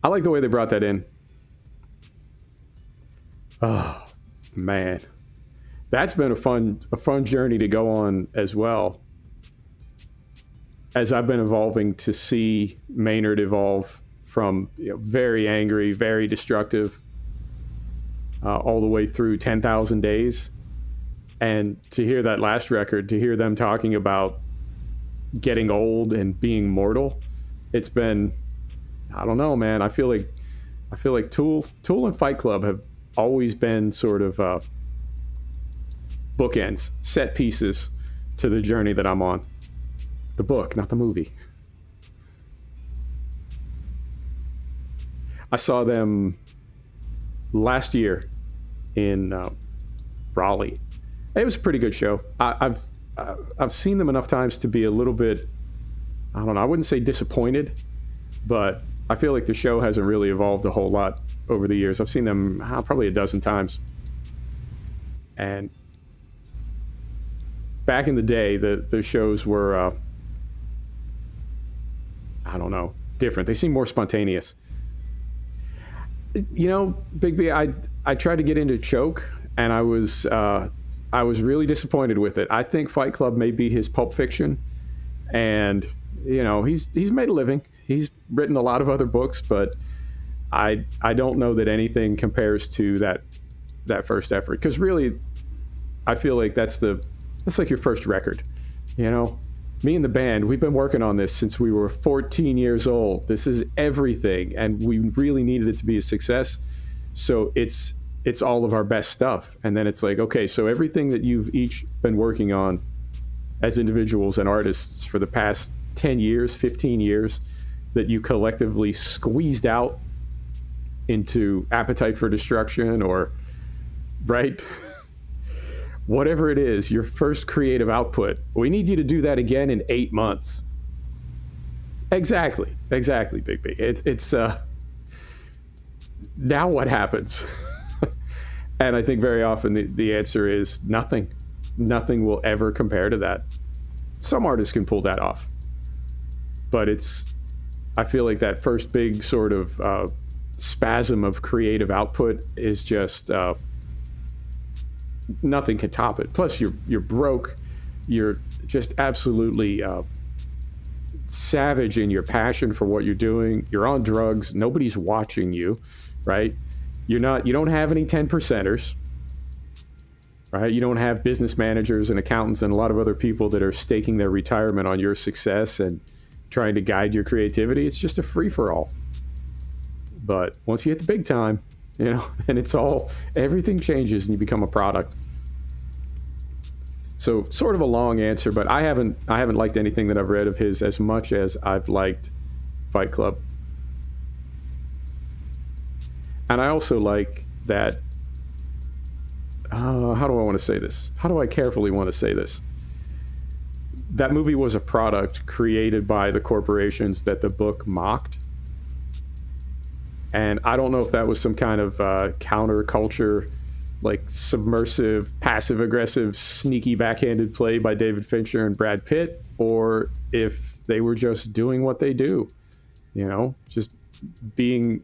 A: I like the way they brought that in. Oh, man. That's been a fun journey to go on as well. As I've been evolving to see Maynard evolve from, you know, very angry, very destructive, all the way through 10,000 days. And to hear that last record, to hear them talking about getting old and being mortal, it's been, I don't know, man. I feel like Tool and Fight Club have always been sort of bookends, set pieces to the journey that I'm on. The book, not the movie. I saw them last year in Raleigh. It was a pretty good show. I've seen them enough times to be a little bit, I don't know, I wouldn't say disappointed, but I feel like the show hasn't really evolved a whole lot over the years. I've seen them probably a dozen times. And back in the day, the shows were, I don't know, different. They seem more spontaneous. You know, Big B, I tried to get into Choke, and I was really disappointed with it. I think Fight Club may be his Pulp Fiction, and you know, he's made a living. He's written a lot of other books, but I don't know that anything compares to that first effort. Because really, I feel like that's like your first record. You know, me and the band, we've been working on this since we were 14 years old. This is everything, and we really needed it to be a success. So it's all of our best stuff. And then it's like, okay, so everything that you've each been working on as individuals and artists for the past 10 years, 15 years, that you collectively squeezed out into Appetite for Destruction or, right? Whatever it is, your first creative output. We need you to do that again in 8 months. Exactly, Big B. It's now what happens? And I think very often the answer is nothing. Nothing will ever compare to that. Some artists can pull that off. But I feel like that first big sort of spasm of creative output is just, nothing can top it. Plus you're broke. You're just absolutely savage in your passion for what you're doing. You're on drugs. Nobody's watching you, right? You don't have any 10 percenters, right? You don't have business managers and accountants and a lot of other people that are staking their retirement on your success and trying to guide your creativity. It's just a free-for-all. But once you hit the big time, then everything changes and you become a product. So sort of a long answer, but I haven't liked anything that I've read of his as much as I've liked Fight Club. And I also like that, how do I want to say this? How do I carefully want to say this? That movie was a product created by the corporations that the book mocked. And I don't know if that was some kind of counterculture, like submersive, passive-aggressive, sneaky, backhanded play by David Fincher and Brad Pitt, or if they were just doing what they do, just being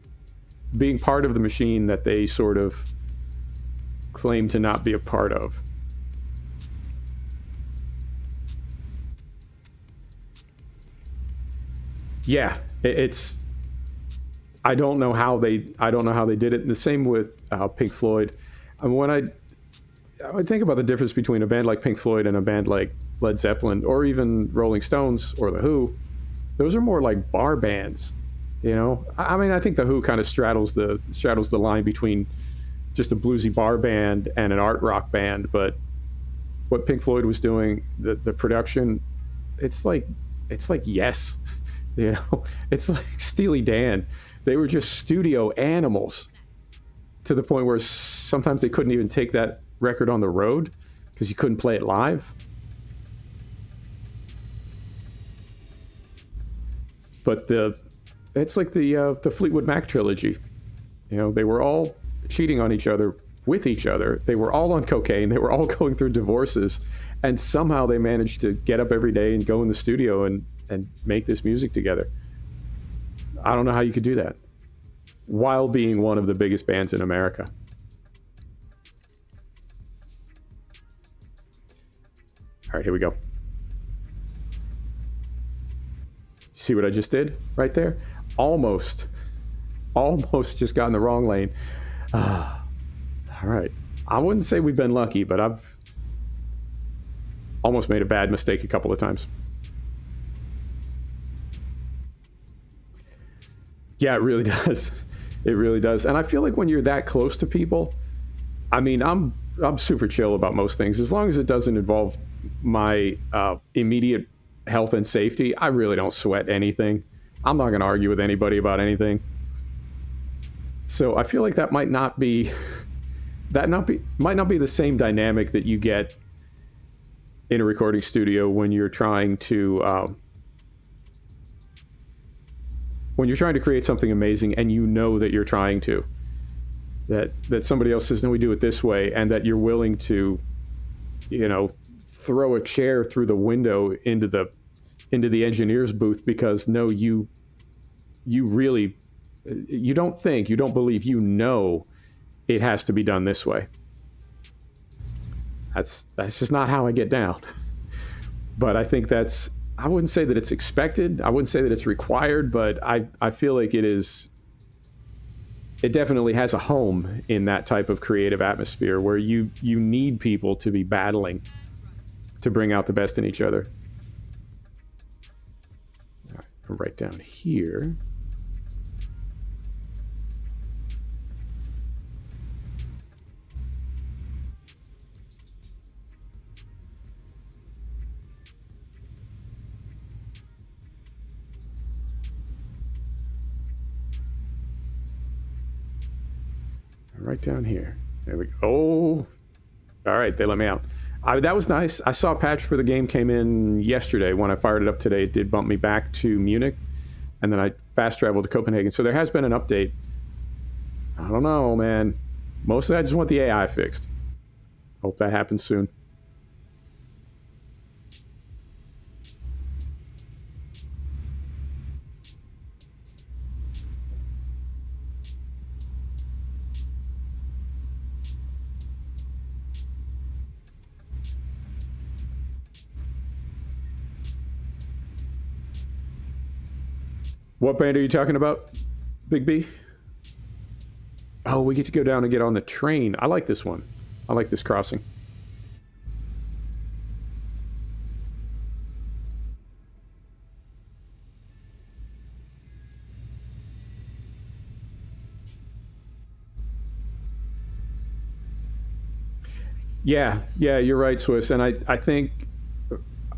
A: part of the machine that they sort of claim to not be a part of. Yeah, it's... I don't know how they did it. The same with Pink Floyd. When I think about the difference between a band like Pink Floyd and a band like Led Zeppelin, or even Rolling Stones or The Who, those are more like bar bands. I mean, I think The Who kind of straddles the line between just a bluesy bar band and an art rock band. But what Pink Floyd was doing, the production, it's like Yes, it's like Steely Dan. They were just studio animals to the point where sometimes they couldn't even take that record on the road because you couldn't play it live. But it's like the Fleetwood Mac trilogy. They were all cheating on each other with each other. They were all on cocaine. They were all going through divorces. And somehow they managed to get up every day and go in the studio and make this music together. I don't know how you could do that while being one of the biggest bands in America. All right, here we go. See what I just did right there? Almost just got in the wrong lane. All right. I wouldn't say we've been lucky, but I've almost made a bad mistake a couple of times. Yeah, it really does. It really does. And I feel like when you're that close to people, I mean, I'm super chill about most things. As long as it doesn't involve my immediate health and safety, I really don't sweat anything. I'm not going to argue with anybody about anything. So I feel like that might not be the same dynamic that you get in a recording studio when you're trying to create something amazing, and that you're trying to, that somebody else says, no, we do it this way, and that you're willing to, throw a chair through the window into the engineer's booth because you don't believe, it has to be done this way. That's just not how I get down. But I think I wouldn't say that it's expected. I wouldn't say that it's required, but I feel like it definitely has a home in that type of creative atmosphere where you need people to be battling to bring out the best in each other. All right, right down here. Right down here. There we go. Oh, all right. They let me out. That was nice. I saw a patch for the game came in yesterday. When I fired it up today, it did bump me back to Munich, and then I fast traveled to Copenhagen. So there has been an update. I don't know, man. Mostly I just want the AI fixed. Hope that happens soon. What band are you talking about, Big B? Oh, we get to go down and get on the train. I like this one. I like this crossing. Yeah, you're right, Swiss. And I think,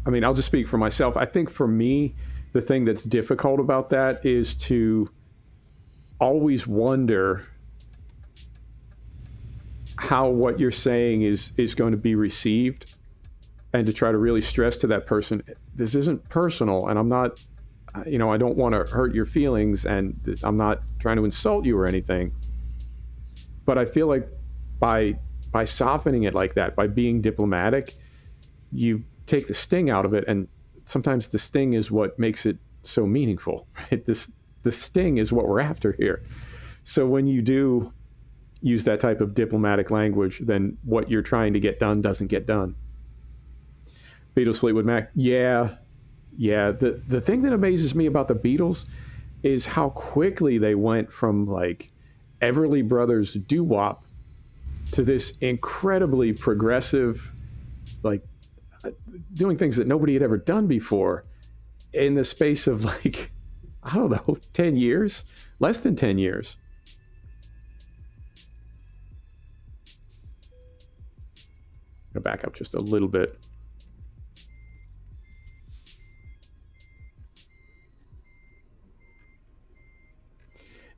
A: I mean, I'll just speak for myself. I think for me, the thing that's difficult about that is to always wonder how what you're saying is going to be received, and to try to really stress to that person, this isn't personal, and I'm not, I don't want to hurt your feelings, and I'm not trying to insult you or anything. But I feel like by softening it like that, by being diplomatic, you take the sting out of it, and sometimes the sting is what makes it so meaningful, right? The sting is what we're after here. So when you do use that type of diplomatic language, then what you're trying to get done doesn't get done. Beatles, Fleetwood Mac. Yeah. The thing that amazes me about the Beatles is how quickly they went from like Everly Brothers doo-wop to this incredibly progressive, like doing things that nobody had ever done before in the space of like, I don't know, 10 years, less than 10 years. I'm gonna back up just a little bit.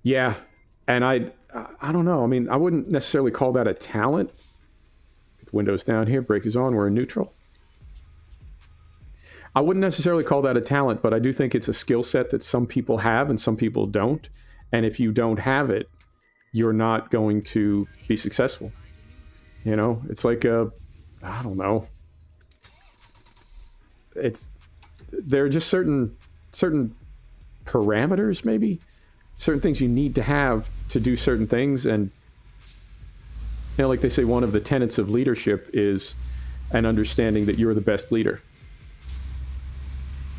A: Yeah, and I don't know. I mean, I wouldn't necessarily call that a talent. Get the windows down here. Brake is on. We're in neutral. I wouldn't necessarily call that a talent, but I do think it's a skill set that some people have and some people don't. And if you don't have it, you're not going to be successful. You know, it's like I don't know. There are just certain parameters, maybe certain things you need to have to do certain things. And like they say, one of the tenets of leadership is an understanding that you're the best leader.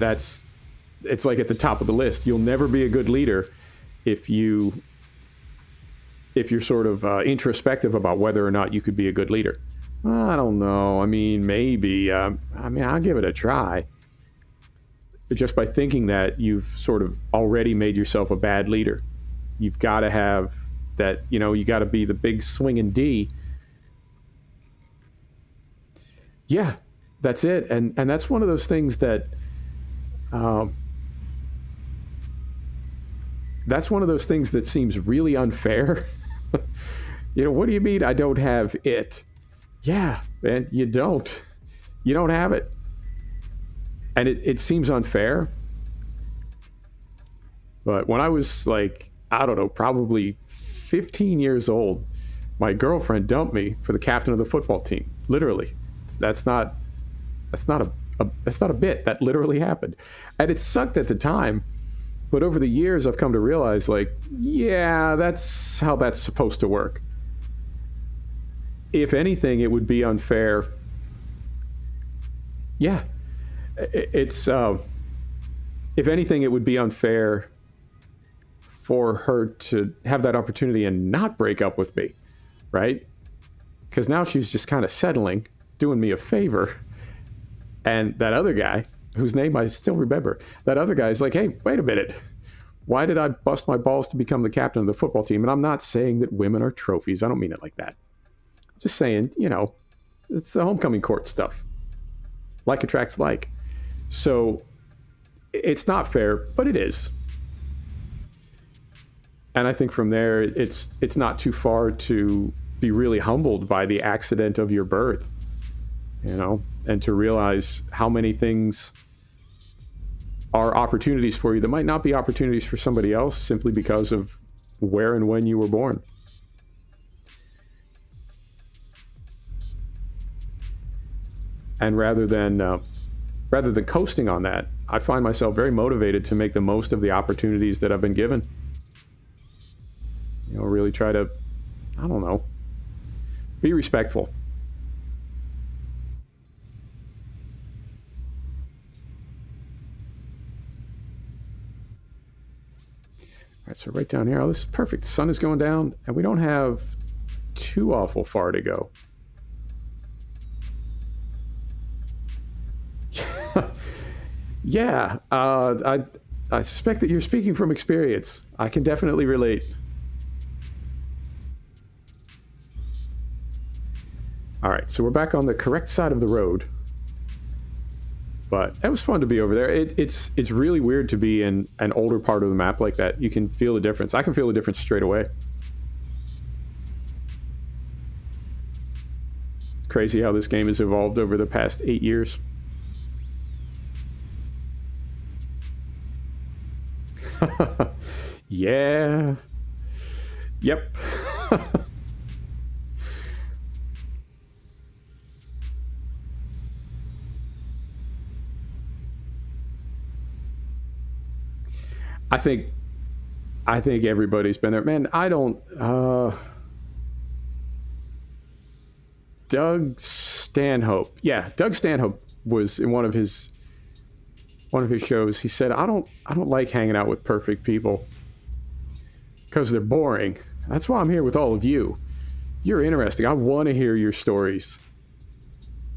A: It's like at the top of the list. You'll never be a good leader if you're sort of introspective about whether or not you could be a good leader. I don't know. I mean, maybe. I'll give it a try. But just by thinking that, you've sort of already made yourself a bad leader. You've got to have that, you got to be the big swinging D. Yeah, that's it. And that's one of those things that, that's one of those things that seems really unfair. What do you mean I don't have it? Yeah, man, you don't. You don't have it. And it seems unfair. But when I was like, I don't know, probably 15 years old, my girlfriend dumped me for the captain of the football team. Literally. That's not a bit. That literally happened. And it sucked at the time. But over the years, I've come to realize, like, yeah, that's how that's supposed to work. If anything, it would be unfair. Yeah. It's if anything, it would be unfair for her to have that opportunity and not break up with me, right? Because now she's just kind of settling, doing me a favor. And that other guy, whose name I still remember, that other guy is like, hey, wait a minute. Why did I bust my balls to become the captain of the football team? And I'm not saying that women are trophies. I don't mean it like that. I'm just saying, it's the homecoming court stuff. Like attracts like. So it's not fair, but it is. And I think from there, it's not too far to be really humbled by the accident of your birth, and to realize how many things are opportunities for you that might not be opportunities for somebody else simply because of where and when you were born. And rather than coasting on that, I find myself very motivated to make the most of the opportunities that I've been given. Really try to, I don't know, be respectful. right, so right down here. Oh, this is perfect. The sun is going down, and we don't have too awful far to go. Yeah, I suspect that you're speaking from experience. I can definitely relate. All right, so we're back on the correct side of the road. But it was fun to be over there. It's really weird to be in an older part of the map like that. You can feel the difference. I can feel the difference straight away. It's crazy how this game has evolved over the past 8 years. Yeah. Yep. I think everybody's been there. Man, I don't Doug Stanhope. Yeah, Doug Stanhope was in one of his shows. He said, I don't like hanging out with perfect people because they're boring. That's why I'm here with all of you. You're interesting. I want to hear your stories.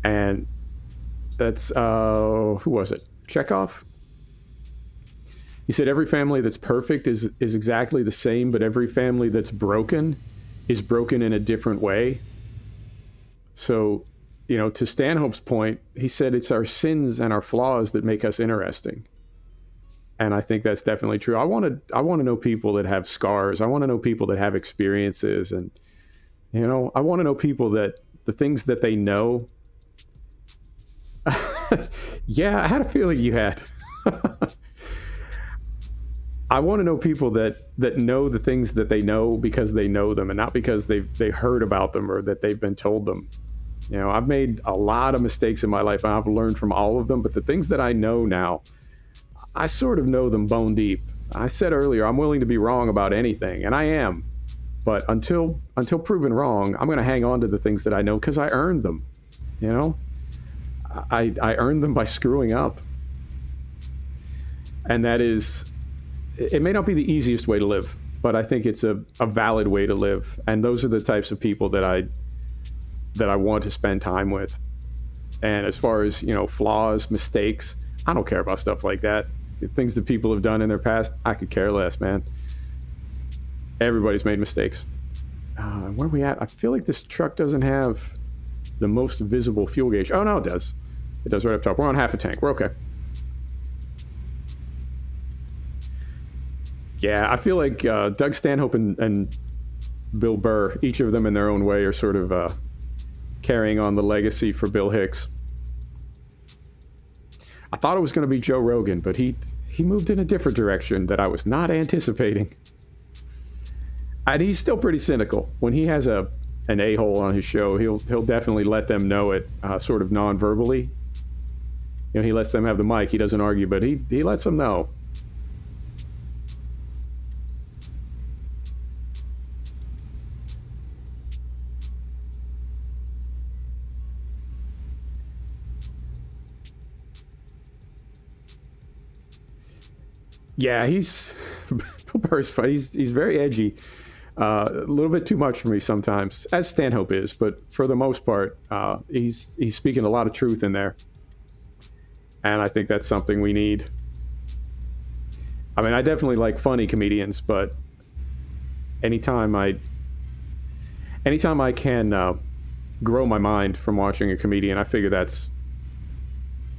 A: And that's who was it? Chekhov? He said every family that's perfect is exactly the same, but every family that's broken is broken in a different way. So, you know, to Stanhope's point, he said it's our sins and our flaws that make us interesting. And I think that's definitely true. I want to know people that have scars. I want to know people that have experiences. And, you know, I want to know people that the things that they know. Yeah, I had a feeling you had. I want to know people that know the things that they know because they know them and not because they heard about them or that they've been told them. You know, I've made a lot of mistakes in my life and I've learned from all of them, but the things that I know now, I sort of know them bone deep. I said earlier, I'm willing to be wrong about anything, and I am. But until proven wrong, I'm going to hang on to the things that I know because I earned them. You know, I earned them by screwing up. And that is, it may not be the easiest way to live, but I think it's a valid way to live. And those are the types of people that I want to spend time with. And as far as, you know, flaws, mistakes, I don't care about stuff like that. Things that people have done in their past, I could care less, man. Everybody's made mistakes. Where are we at? I feel like this truck doesn't have the most visible fuel gauge. Oh, no, it does. It does right up top. We're on half a tank. We're okay. Yeah, I feel like Doug Stanhope and Bill Burr, each of them in their own way, are sort of carrying on the legacy for Bill Hicks. I thought it was going to be Joe Rogan, but he moved in a different direction that I was not anticipating. And he's still pretty cynical. When he has an a-hole on his show, he'll definitely let them know it sort of non-verbally. You know, he lets them have the mic. He doesn't argue, but he lets them know. Yeah, he's very edgy. A little bit too much for me sometimes, as Stanhope is, but for the most part, he's speaking a lot of truth in there. And I think that's something we need. I mean, I definitely like funny comedians, but anytime I can grow my mind from watching a comedian, I figure that's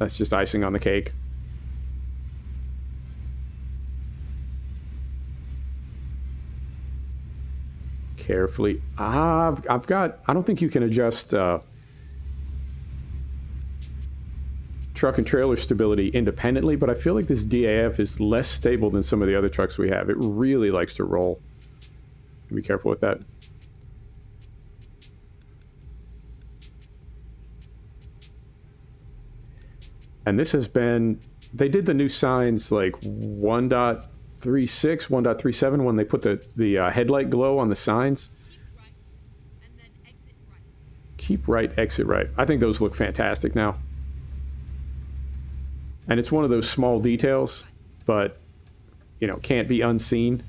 A: just icing on the cake. Carefully. I've got, I don't think you can adjust truck and trailer stability independently, but I feel like this DAF is less stable than some of the other trucks we have. It really likes to roll. Be careful with that. And this has been, they did the new signs like 1.36, 1.37 when they put the headlight glow on the signs. Keep right, exit right. I think those look fantastic now. And it's one of those small details, but, you know, can't be unseen.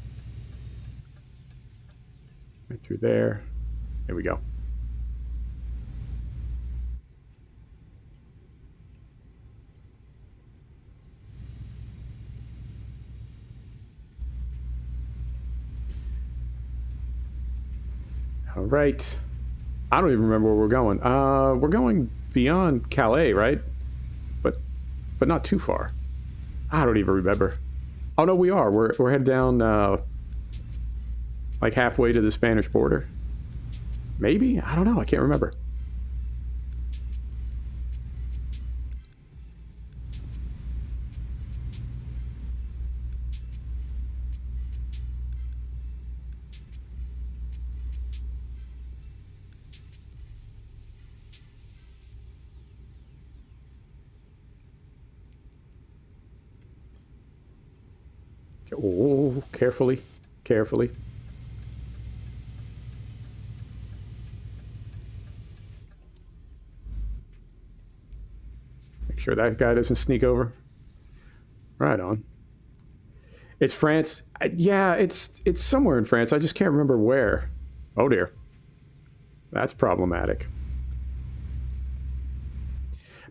A: Through there. There we go. All right. I don't even remember where we're going. We're going beyond Calais, right? But not too far. I don't even remember. Oh no, we are. We're headed down like halfway to the Spanish border. Maybe? I don't know. I can't remember. Oh, carefully. Carefully. Make sure that guy doesn't sneak over. Right on. It's France. Yeah, it's somewhere in France. I just can't remember where. Oh dear. That's problematic.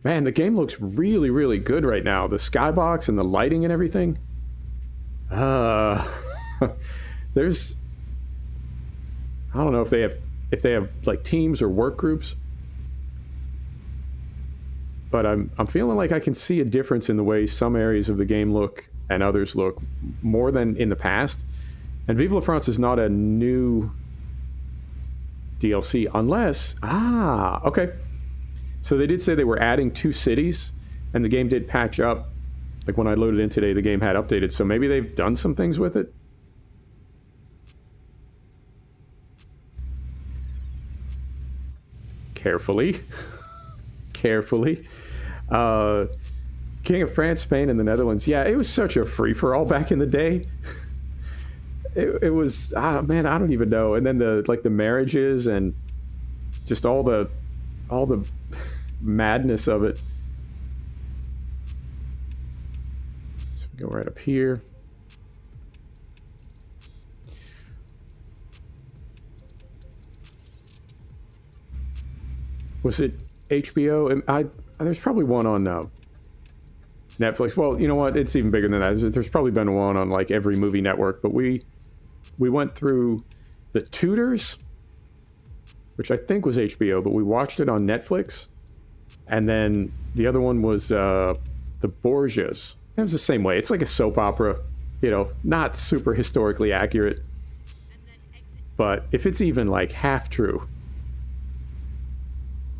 A: Man, the game looks really, really good right now. The skybox and the lighting and everything. There's, I don't know if they have like teams or work groups, but I'm feeling like I can see a difference in the way some areas of the game look and others look more than in the past. And Vive la France is not a new DLC unless okay. So they did say they were adding 2 cities, and the game did patch up. Like when I loaded in today, the game had updated, so maybe they've done some things with it. Carefully. Carefully. King of France, Spain, and the Netherlands. Yeah, it was such a free-for-all back in the day. It was, man, I don't even know. And then the marriages and just all the madness of it. So we go right up here. Was it HBO? There's probably one on Netflix. Well, you know what? It's even bigger than that. There's probably been one on like every movie network. But we went through The Tudors, which I think was HBO, but we watched it on Netflix. And then the other one was The Borgias. It was the same way. It's like a soap opera, you know, not super historically accurate. But if it's even like half true,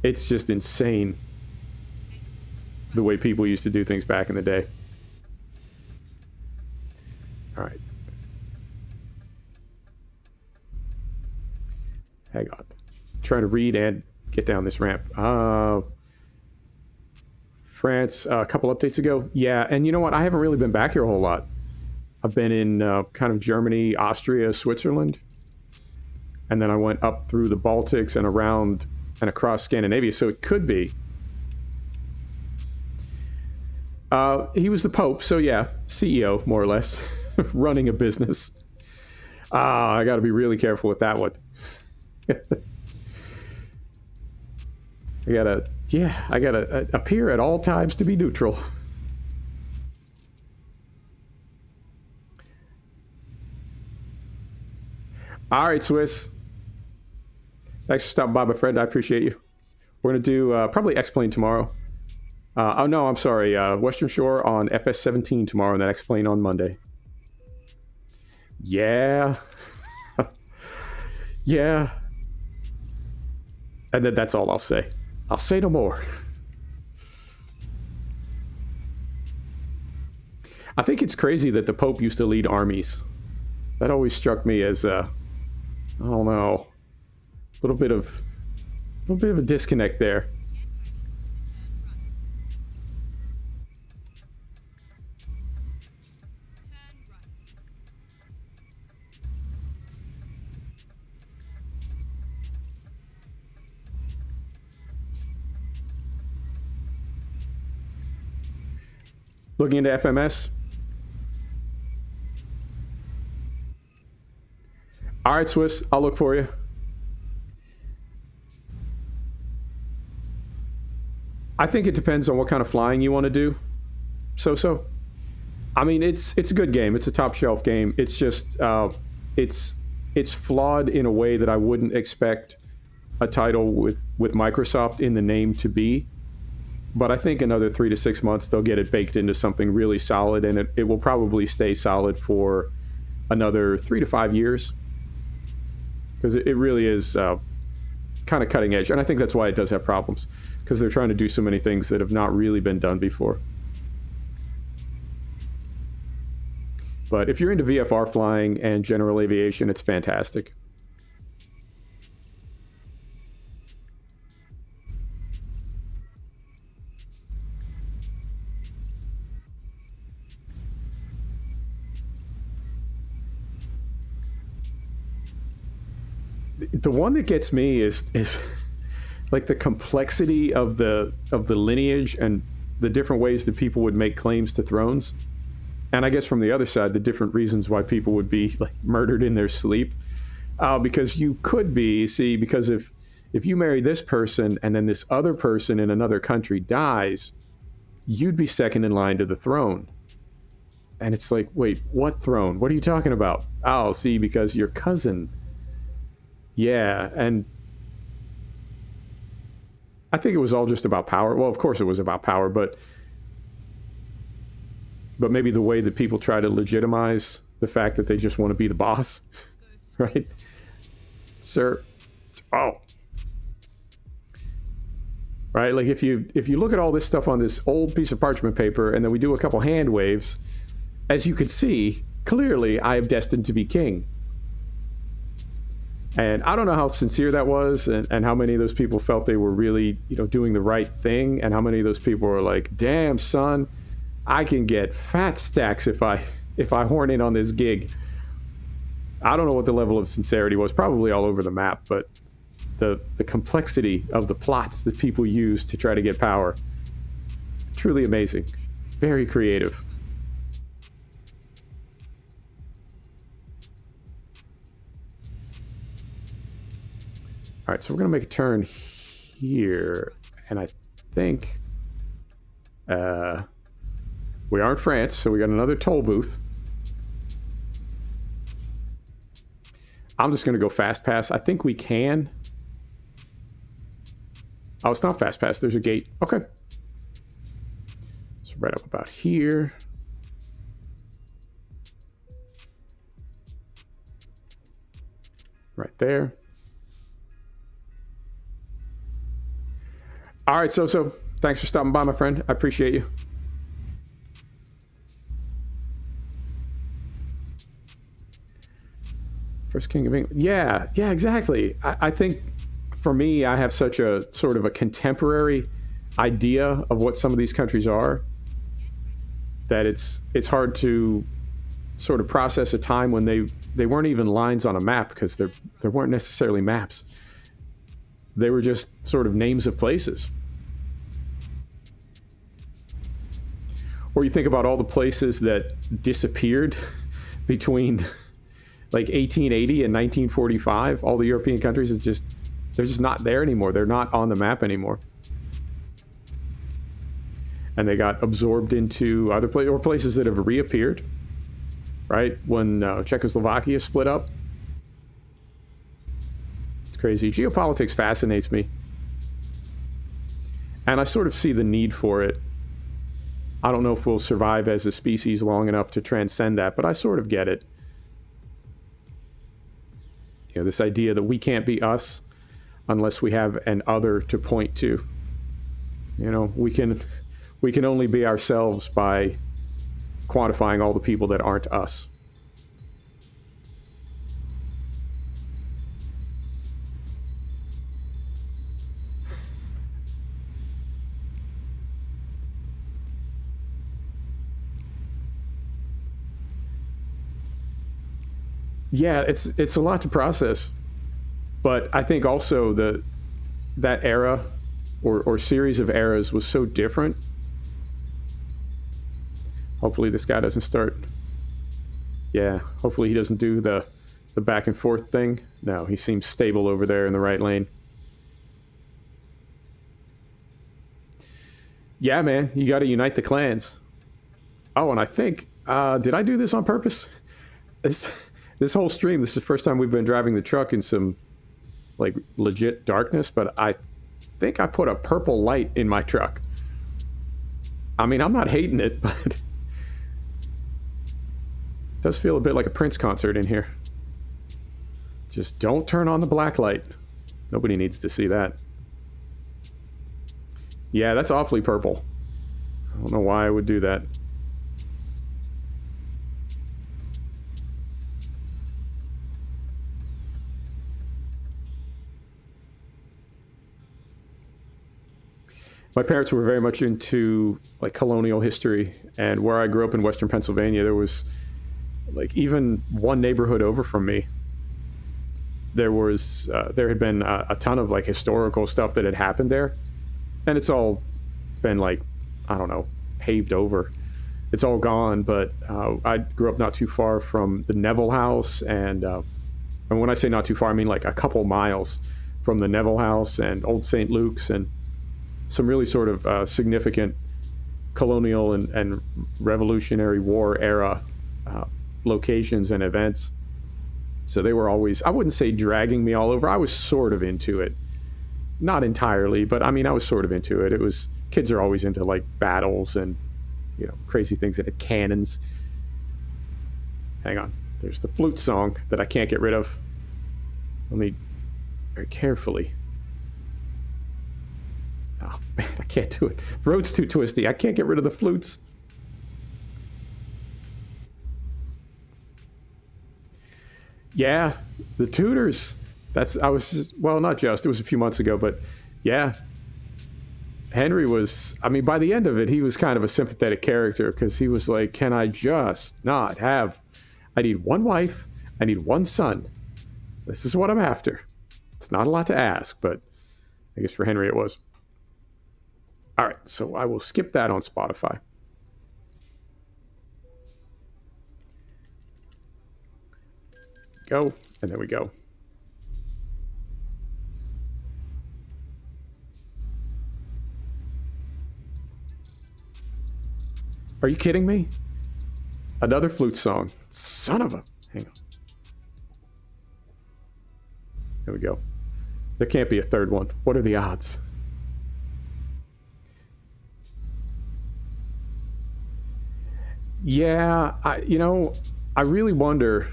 A: it's just insane the way people used to do things back in the day. All right. Hang on. Trying to read and get down this ramp. France, a couple updates ago. Yeah, and you know what? I haven't really been back here a whole lot. I've been in kind of Germany, Austria, Switzerland. And then I went up through the Baltics and around and across Scandinavia. So it could be. He was the Pope, so yeah, CEO, more or less, running a business. I got to be really careful with that one. I gotta appear at all times to be neutral. All right, Swiss. Thanks for stopping by, my friend. I appreciate you. We're gonna do probably X-Plane tomorrow. Oh no, I'm sorry. Western Shore on FS17 tomorrow, and then X-Plane on Monday. Yeah. Yeah. And then that's all I'll say. I'll say no more. I think it's crazy that the Pope used to lead armies. That always struck me as, I don't know, a little bit of a disconnect there. Looking into FMS. All right, Swiss, I'll look for you. I think it depends on what kind of flying you want to do. So. I mean, it's a good game. It's a top shelf game. It's just it's flawed in a way that I wouldn't expect a title with Microsoft in the name to be. But I think another 3 to 6 months they'll get it baked into something really solid, and it will probably stay solid for another 3 to 5 years, because it really is kind of cutting edge. And I think that's why it does have problems, because they're trying to do so many things that have not really been done before. But if you're into VFR flying and general aviation, it's fantastic. The one that gets me is like the complexity of the lineage and the different ways that people would make claims to thrones. And I guess from the other side, the different reasons why people would be like murdered in their sleep. Because you could be, because if you marry this person and then this other person in another country dies, you'd be second in line to the throne. And it's like, wait, what throne? What are you talking about? Oh, see, because your cousin. Yeah, and I think it was all just about power. Well, of course it was about power, but maybe the way that people try to legitimize the fact that they just want to be the boss, right? Sir, oh. Right, like if you look at all this stuff on this old piece of parchment paper, and then we do a couple hand waves, as you can see, clearly I am destined to be king. And I don't know how sincere that was, and how many of those people felt they were really, doing the right thing, and how many of those people were like, damn, son, I can get fat stacks if I horn in on this gig. I don't know what the level of sincerity was, probably all over the map, but the complexity of the plots that people use to try to get power, truly amazing. Very creative. All right, so we're going to make a turn here, and I think we are in France, so we got another toll booth. I'm just going to go fast pass. I think we can. Oh, it's not fast pass. There's a gate. Okay. So right up about here. Right there. All right, so thanks for stopping by, my friend. I appreciate you. First King of England. Yeah, exactly. I think for me, I have such a sort of a contemporary idea of what some of these countries are that it's hard to sort of process a time when they weren't even lines on a map, because there weren't necessarily maps. They were just sort of names of places. Or you think about all the places that disappeared between like 1880 and 1945. All the European countries, they're just not there anymore. They're not on the map anymore. And they got absorbed into other places, or places that have reappeared, right? When Czechoslovakia split up. Crazy. Geopolitics fascinates me, and I sort of see the need for it. I don't know if we'll survive as a species long enough to transcend that, but I sort of get it. This idea that we can't be us unless we have an other to point to. We can only be ourselves by quantifying all the people that aren't us. Yeah, it's a lot to process, but I think also that era or series of eras was so different. Hopefully this guy doesn't start. Yeah, hopefully he doesn't do the back and forth thing. No, he seems stable over there in the right lane. Yeah, man, you got to unite the clans. Oh, and I think, did I do this on purpose? This whole stream, this is the first time we've been driving the truck in some, like, legit darkness, but I think I put a purple light in my truck. I mean, I'm not hating it, but it does feel a bit like a Prince concert in here. Just don't turn on the black light. Nobody needs to see that. Yeah, that's awfully purple. I don't know why I would do that. My parents were very much into like colonial history, and where I grew up in Western Pennsylvania, there was like even one neighborhood over from me. There had been a ton of like historical stuff that had happened there, and it's all been like, I don't know, paved over. It's all gone, but I grew up not too far from the Neville House, and when I say not too far, I mean like a couple miles from the Neville House and Old St. Luke's, and some really sort of significant colonial and Revolutionary War era locations and events. So they were always, I wouldn't say dragging me all over. I was sort of into it. Not entirely, but I mean, I was sort of into it. It was, kids are always into like battles and, you know, crazy things that had cannons. Hang on. There's the flute song that I can't get rid of. Let me very carefully. Oh, man, I can't do it. The road's too twisty. I can't get rid of the flutes. Yeah, the Tudors. I was just, well, not just, it was a few months ago, but yeah. Henry was, I mean, by the end of it, he was kind of a sympathetic character because he was like, can I just not have, I need one wife, I need one son. This is what I'm after. It's not a lot to ask, but I guess for Henry it was. All right, so I will skip that on Spotify. Go, and there we go. Are you kidding me? Another flute song. Son of a... Hang on. There we go. There can't be a third one. What are the odds? Yeah, I really wonder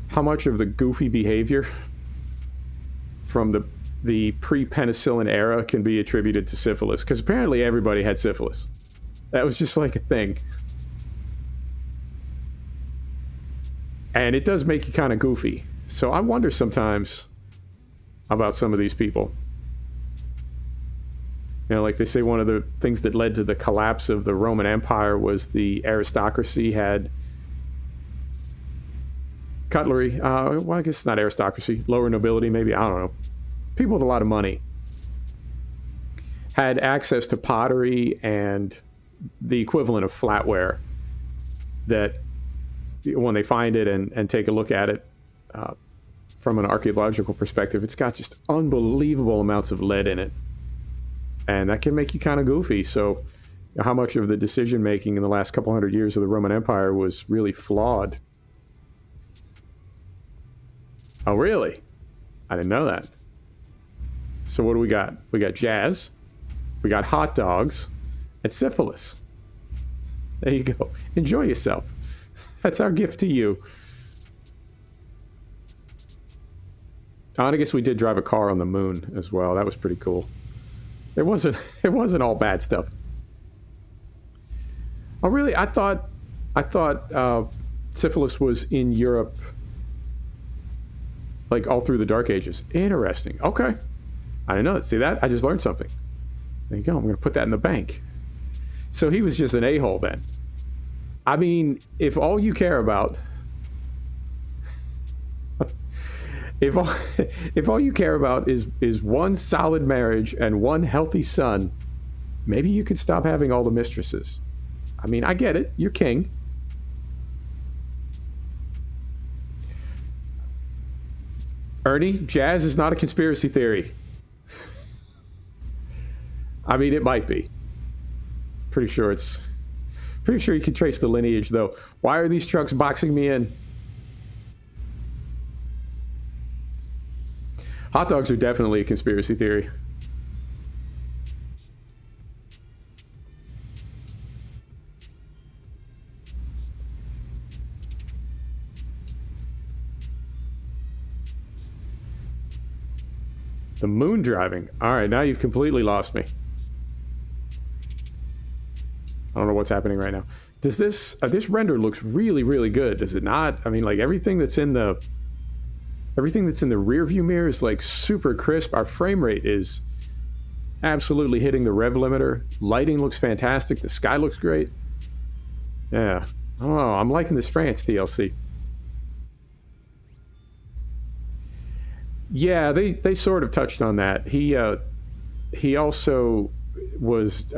A: how much of the goofy behavior from the pre-penicillin era can be attributed to syphilis, because apparently everybody had syphilis. That was just like a thing. And it does make you kind of goofy. So I wonder sometimes about some of these people. You know, like they say, one of the things that led to the collapse of the Roman Empire was the aristocracy had cutlery. Well, I guess it's not aristocracy. Lower nobility, maybe. I don't know. People with a lot of money had access to pottery and the equivalent of flatware that when they find it and take a look at it from an archaeological perspective, it's got just unbelievable amounts of lead in it. And that can make you kind of goofy. So how much of the decision making in the last couple hundred years of the Roman Empire was really flawed? Oh, really? I didn't know that. So what do we got? We got jazz, we got hot dogs, and syphilis. There you go. Enjoy yourself. That's our gift to you. Oh, and I guess we did drive a car on the moon as well. That was pretty cool. It wasn't all bad stuff. Oh, really? I thought syphilis was in Europe, like all through the Dark Ages. Interesting. Okay, I didn't know that. See that? I just learned something. There you go. I'm going to put that in the bank. So he was just an a-hole then. I mean, if all you care about, if all you care about is one solid marriage and one healthy son, maybe you could stop having all the mistresses. I mean, I get it. You're king. Ernie, jazz is not a conspiracy theory. I mean, it might be. Pretty sure it's... Pretty sure you can trace the lineage, though. Why are these trucks boxing me in? Hot dogs are definitely a conspiracy theory. The moon driving. Alright, now you've completely lost me. I don't know what's happening right now. Does this... this render looks really, really good, does it not? I mean, like, everything that's in the rear view mirror is, like, super crisp. Our frame rate is absolutely hitting the rev limiter. Lighting looks fantastic. The sky looks great. Yeah. I don't know. I'm liking this France DLC. Yeah, they sort of touched on that. He also was...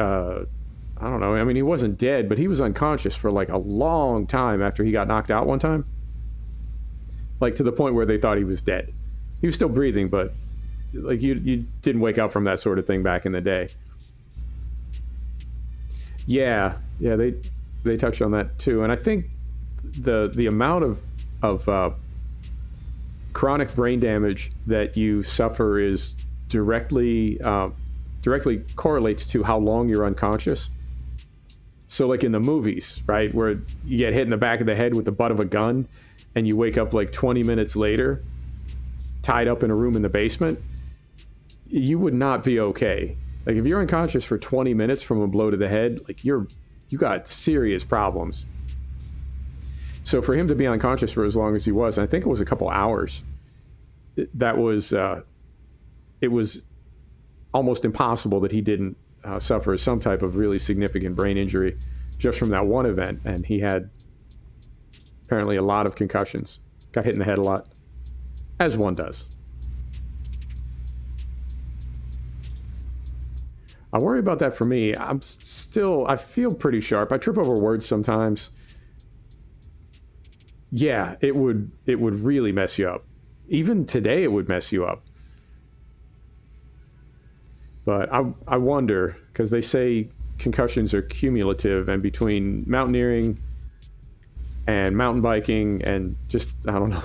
A: I don't know. I mean, he wasn't dead, but he was unconscious for, like, a long time after he got knocked out one time. Like, to the point where they thought he was dead. He was still breathing, but, like, you didn't wake up from that sort of thing back in the day. Yeah, they touched on that, too. And I think the amount of chronic brain damage that you suffer is directly correlates to how long you're unconscious. So, like in the movies, right, where you get hit in the back of the head with the butt of a gun, and you wake up like 20 minutes later, tied up in a room in the basement, you would not be okay. Like, if you're unconscious for 20 minutes from a blow to the head, like, you got serious problems. So for him to be unconscious for as long as he was, I think it was a couple hours, that was, it was almost impossible that he didn't suffer some type of really significant brain injury just from that one event. And he had apparently a lot of concussions. Got hit in the head a lot, as one does. I worry about that for me. I feel pretty sharp. I trip over words sometimes. Yeah, it would really mess you up. Even today it would mess you up. But I wonder, because they say concussions are cumulative, and between mountaineering and mountain biking and just, I don't know,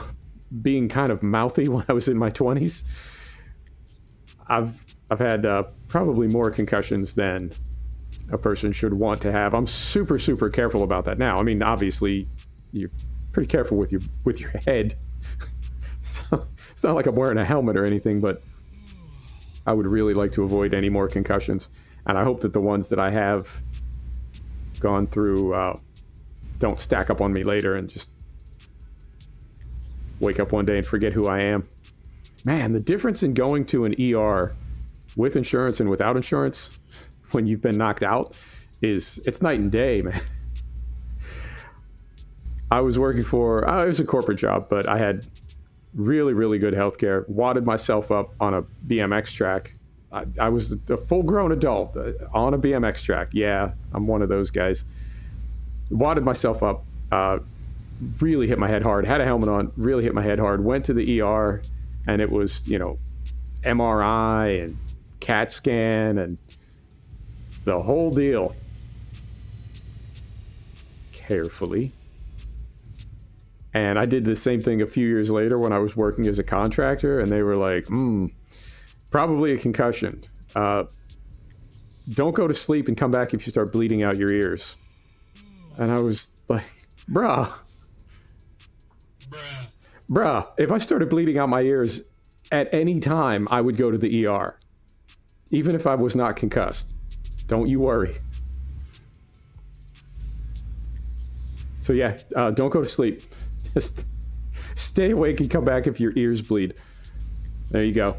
A: being kind of mouthy when I was in my 20s, I've had probably more concussions than a person should want to have. I'm super, super careful about that now. I mean, obviously, you're pretty careful with your head. So it's not like I'm wearing a helmet or anything, but I would really like to avoid any more concussions. And I hope that the ones that I have gone through don't stack up on me later and just wake up one day and forget who I am. Man, the difference in going to an ER with insurance and without insurance when you've been knocked out it's night and day, man. I was working for, it was a corporate job, but I had really, really good healthcare. Wadded myself up on a BMX track. I was a full-grown adult on a BMX track. Yeah, I'm one of those guys. Wadded myself up, really hit my head hard. Had a helmet on, really hit my head hard. Went to the ER, and it was, MRI and CAT scan and the whole deal. Carefully. And I did the same thing a few years later when I was working as a contractor, and they were like, probably a concussion. Don't go to sleep and come back if you start bleeding out your ears. And I was like, bruh, if I started bleeding out my ears at any time, I would go to the ER. Even if I was not concussed. Don't you worry. So yeah, don't go to sleep. Just stay awake and come back if your ears bleed. There you go.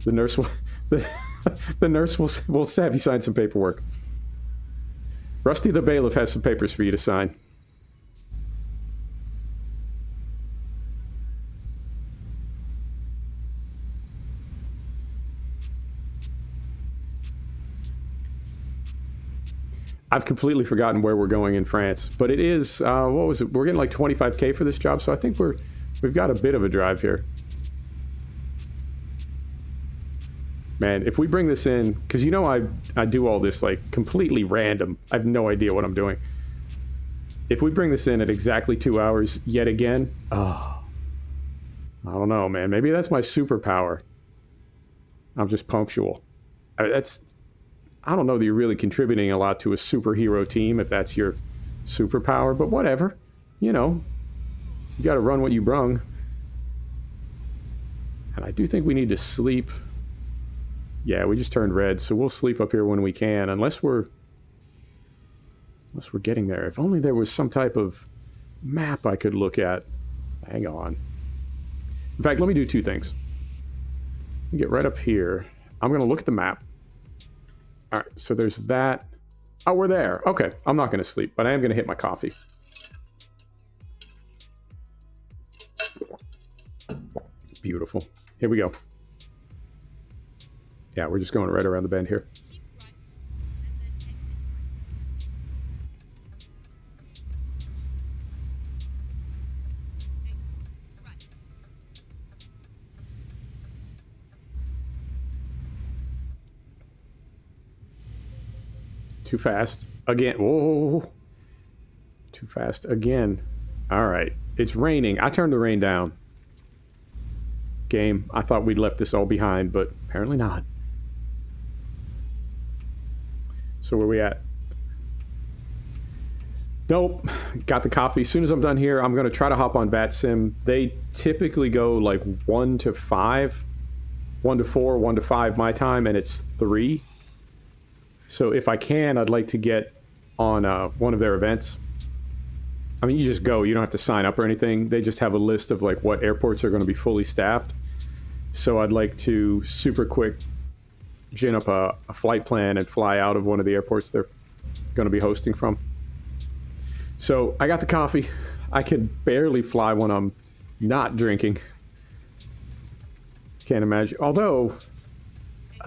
A: The nurse will the nurse will have you sign some paperwork. Rusty the bailiff has some papers for you to sign. I've completely forgotten where we're going in France, but it is, what was it? We're getting like 25K for this job, so I think we've got a bit of a drive here. Man, if we bring this in, because you know I do all this like completely random. I have no idea what I'm doing. If we bring this in at exactly 2 hours yet again, oh, I don't know, man. Maybe that's my superpower. I'm just punctual. I don't know that you're really contributing a lot to a superhero team if that's your superpower, but whatever. You know, you got to run what you brung. And I do think we need to sleep. Yeah, we just turned red, so we'll sleep up here when we can, unless we're getting there. If only there was some type of map I could look at. Hang on. In fact, let me do two things. Get right up here. I'm going to look at the map. All right, so there's that. Oh, we're there. Okay, I'm not going to sleep, but I am going to hit my coffee. Beautiful. Here we go. Yeah, we're just going right around the bend here.
B: Keep right, and then exit right. Right.
A: Too fast. Again. Whoa. Too fast again. All right. It's raining. I turned the rain down. Game. I thought we'd left this all behind, but apparently not. So where we at? Nope. Got the coffee. As soon as I'm done here, I'm going to try to hop on VatSim. They typically go like 1 to 5. 1 to 4, 1 to 5 my time, and it's 3. So if I can, I'd like to get on one of their events. I mean, you just go. You don't have to sign up or anything. They just have a list of like what airports are going to be fully staffed. So I'd like to super quick gin up a flight plan and fly out of one of the airports they're going to be hosting from. So I got the coffee. I can barely fly when I'm not drinking. Can't imagine. Although,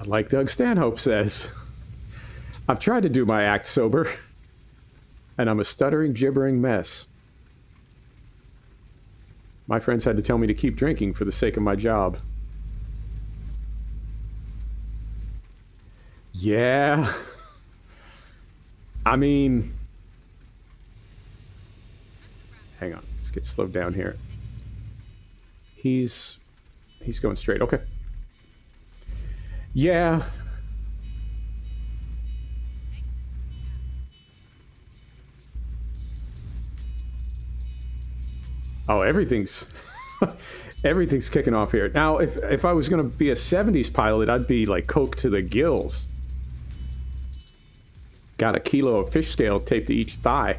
A: like Doug Stanhope says, I've tried to do my act sober, and I'm a stuttering, gibbering mess. My friends had to tell me to keep drinking for the sake of my job. Yeah. I mean... Hang on. Let's get slowed down here. He's going straight. Okay. Yeah. Oh, everything's kicking off here. Now, if I was going to be a 70s pilot, I'd be like coke to the gills. Got a kilo of fish scale taped to each thigh.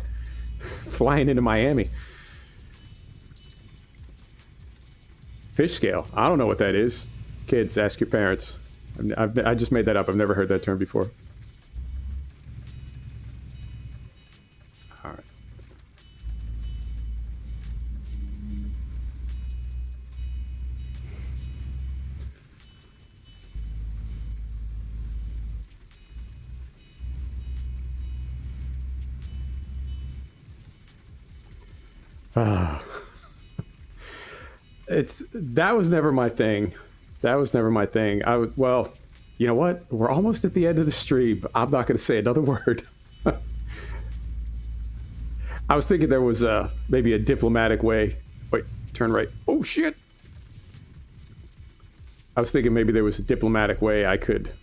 A: Flying into Miami. Fish scale. I don't know what that is. Kids, ask your parents. I just made that up. I've never heard that term before. All right. That was never my thing. That was never my thing. Well, you know what? We're almost at the end of the stream. I'm not going to say another word. I was thinking there was maybe a diplomatic way. Wait, turn right. Oh, shit. I was thinking maybe there was a diplomatic way I could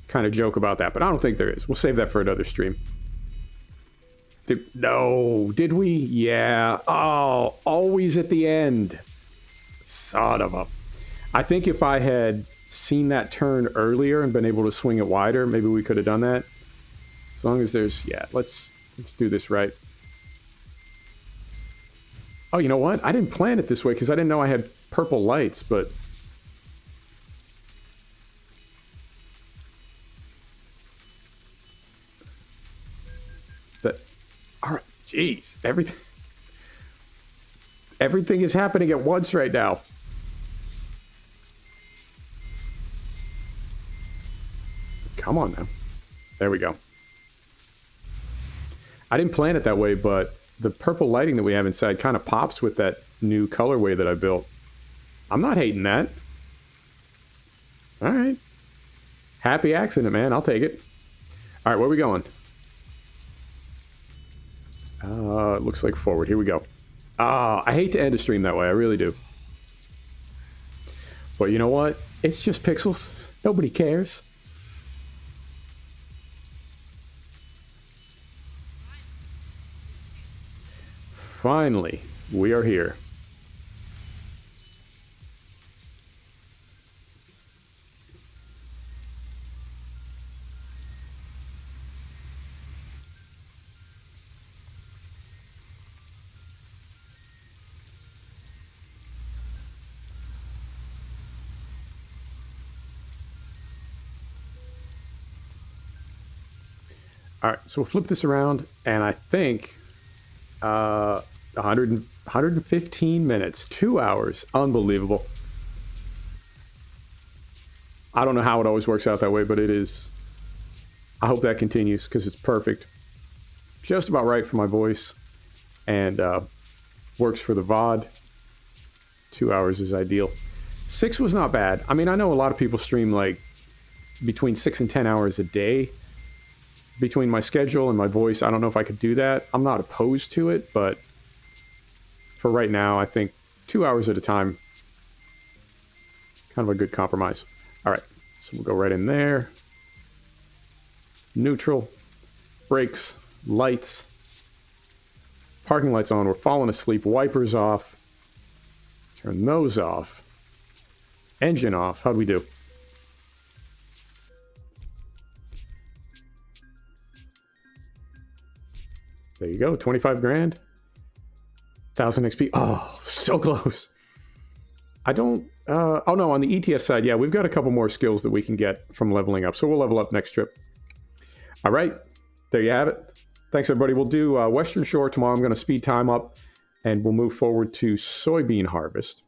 A: kind of joke about that, but I don't think there is. We'll save that for another stream. No, did we? Yeah. Oh, always at the end. Son of a... I think if I had seen that turn earlier and been able to swing it wider, maybe we could have done that. As long as there's... Yeah, let's do this right. Oh, you know what? I didn't plan it this way because I didn't know I had purple lights, but... Alright, jeez, everything is happening at once right now. Come on now. There we go. I didn't plan it that way, but the purple lighting that we have inside kind of pops with that new colorway that I built. I'm not hating that. All right. Happy accident, man. I'll take it. All right, where are we going? It looks like forward. Here we go. I hate to end a stream that way. I really do. But you know what? It's just pixels. Nobody cares. Finally, we are here. All right, so we'll flip this around, and I think 115 minutes, 2 hours. Unbelievable. I don't know how it always works out that way, but it is. I hope that continues because it's perfect. Just about right for my voice, and works for the VOD. 2 hours is ideal. 6 was not bad. I mean, I know a lot of people stream like between 6 and 10 hours a day. Between my schedule and my voice, I don't know if I could do that. I'm not opposed to it, but for right now, I think 2 hours at a time, kind of a good compromise. All right, so we'll go right in there. Neutral, brakes, lights, parking lights on. We're falling asleep. Wipers off. Turn those off. Engine off. How'd we do? There you go, 25 grand. 1000 XP. Oh, so close. I don't... oh no, on the ETS side, yeah, we've got a couple more skills that we can get from leveling up. So we'll level up next trip. All right, there you have it. Thanks, everybody. We'll do Western Shore tomorrow. I'm going to speed time up, and we'll move forward to soybean harvest.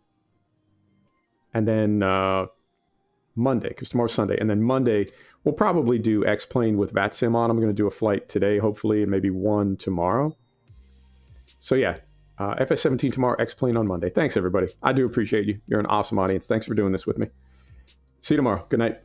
A: And then Monday, because tomorrow's Sunday. And then Monday, we'll probably do X-Plane with VATSIM on. I'm going to do a flight today, hopefully, and maybe one tomorrow. So yeah, FS17 tomorrow, X-Plane on Monday. Thanks, everybody. I do appreciate you. You're an awesome audience. Thanks for doing this with me. See you tomorrow. Good night.